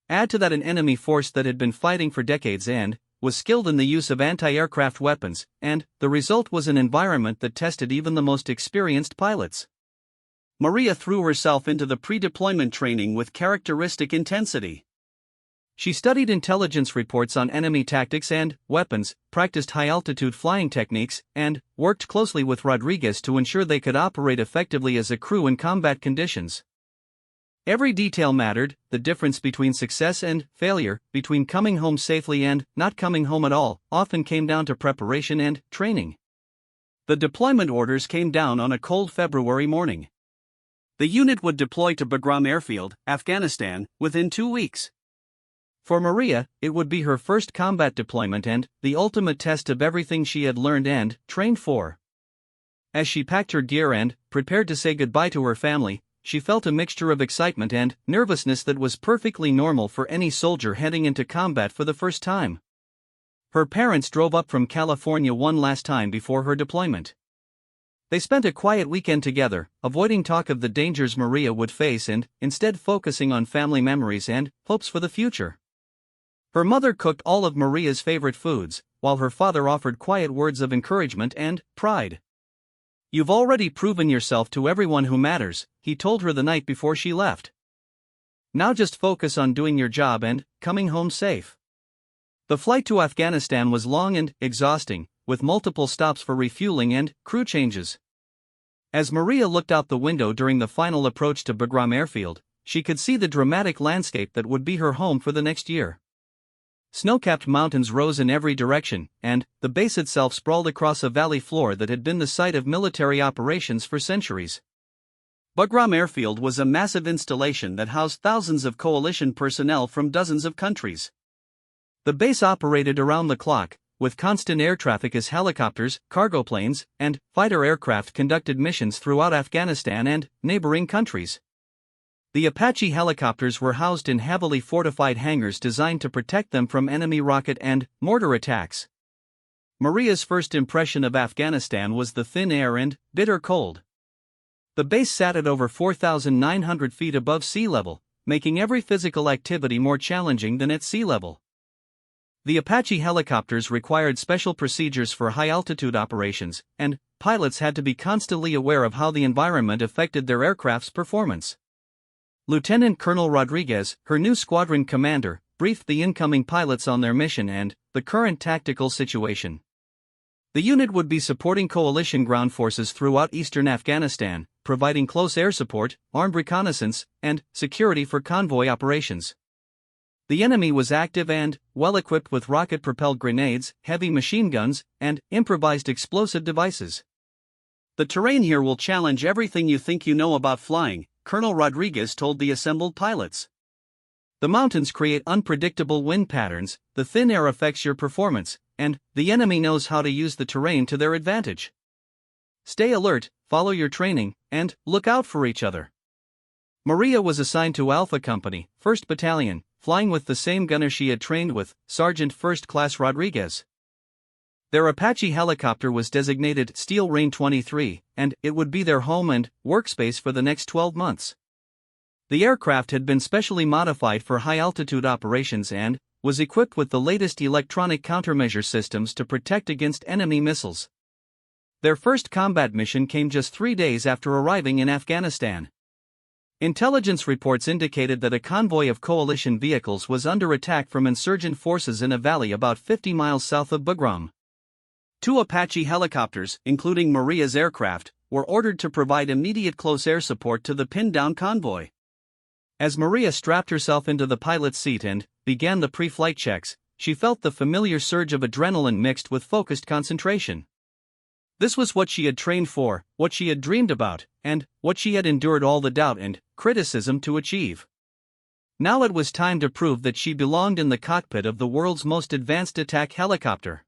Add to that an enemy force that had been fighting for decades and was skilled in the use of anti-aircraft weapons, and the result was an environment that tested even the most experienced pilots. Maria threw herself into the pre-deployment training with characteristic intensity. She studied intelligence reports on enemy tactics and weapons, practiced high-altitude flying techniques, and worked closely with Rodriguez to ensure they could operate effectively as a crew in combat conditions. Every detail mattered, the difference between success and failure, between coming home safely and not coming home at all, often came down to preparation and training. The deployment orders came down on a cold February morning. The unit would deploy to Bagram Airfield, Afghanistan, within 2 weeks. For Maria, it would be her first combat deployment and the ultimate test of everything she had learned and trained for. As she packed her gear and prepared to say goodbye to her family, she felt a mixture of excitement and nervousness that was perfectly normal for any soldier heading into combat for the first time. Her parents drove up from California one last time before her deployment. They spent a quiet weekend together, avoiding talk of the dangers Maria would face and instead focusing on family memories and hopes for the future. Her mother cooked all of Maria's favorite foods, while her father offered quiet words of encouragement and pride. "You've already proven yourself to everyone who matters," he told her the night before she left. "Now just focus on doing your job and coming home safe." The flight to Afghanistan was long and exhausting, with multiple stops for refueling and crew changes. As Maria looked out the window during the final approach to Bagram Airfield, she could see the dramatic landscape that would be her home for the next year. Snow-capped mountains rose in every direction, and the base itself sprawled across a valley floor that had been the site of military operations for centuries. Bagram Airfield was a massive installation that housed thousands of coalition personnel from dozens of countries. The base operated around the clock, with constant air traffic as helicopters, cargo planes, and fighter aircraft conducted missions throughout Afghanistan and neighboring countries. The Apache helicopters were housed in heavily fortified hangars designed to protect them from enemy rocket and mortar attacks. Maria's first impression of Afghanistan was the thin air and bitter cold. The base sat at over 4,900 feet above sea level, making every physical activity more challenging than at sea level. The Apache helicopters required special procedures for high-altitude operations, and pilots had to be constantly aware of how the environment affected their aircraft's performance. Lieutenant Colonel Rodriguez, her new squadron commander, briefed the incoming pilots on their mission and the current tactical situation. The unit would be supporting coalition ground forces throughout eastern Afghanistan, providing close air support, armed reconnaissance, and security for convoy operations. The enemy was active and well-equipped with rocket-propelled grenades, heavy machine guns, and improvised explosive devices. "The terrain here will challenge everything you think you know about flying," Colonel Rodriguez told the assembled pilots. "The mountains create unpredictable wind patterns, the thin air affects your performance, and the enemy knows how to use the terrain to their advantage. Stay alert, follow your training, and look out for each other. Maria was assigned to Alpha Company, 1st Battalion, flying with the same gunner she had trained with, Sergeant First Class Rodriguez. Their Apache helicopter was designated Steel Rain 23, and it would be their home and workspace for the next 12 months. The aircraft had been specially modified for high-altitude operations and was equipped with the latest electronic countermeasure systems to protect against enemy missiles. Their first combat mission came just 3 days after arriving in Afghanistan. Intelligence reports indicated that a convoy of coalition vehicles was under attack from insurgent forces in a valley about 50 miles south of Bagram. 2 Apache helicopters, including Maria's aircraft, were ordered to provide immediate close air support to the pinned-down convoy. As Maria strapped herself into the pilot's seat and began the pre-flight checks, she felt the familiar surge of adrenaline mixed with focused concentration. This was what she had trained for, what she had dreamed about, and what she had endured all the doubt and criticism to achieve. Now it was time to prove that she belonged in the cockpit of the world's most advanced attack helicopter.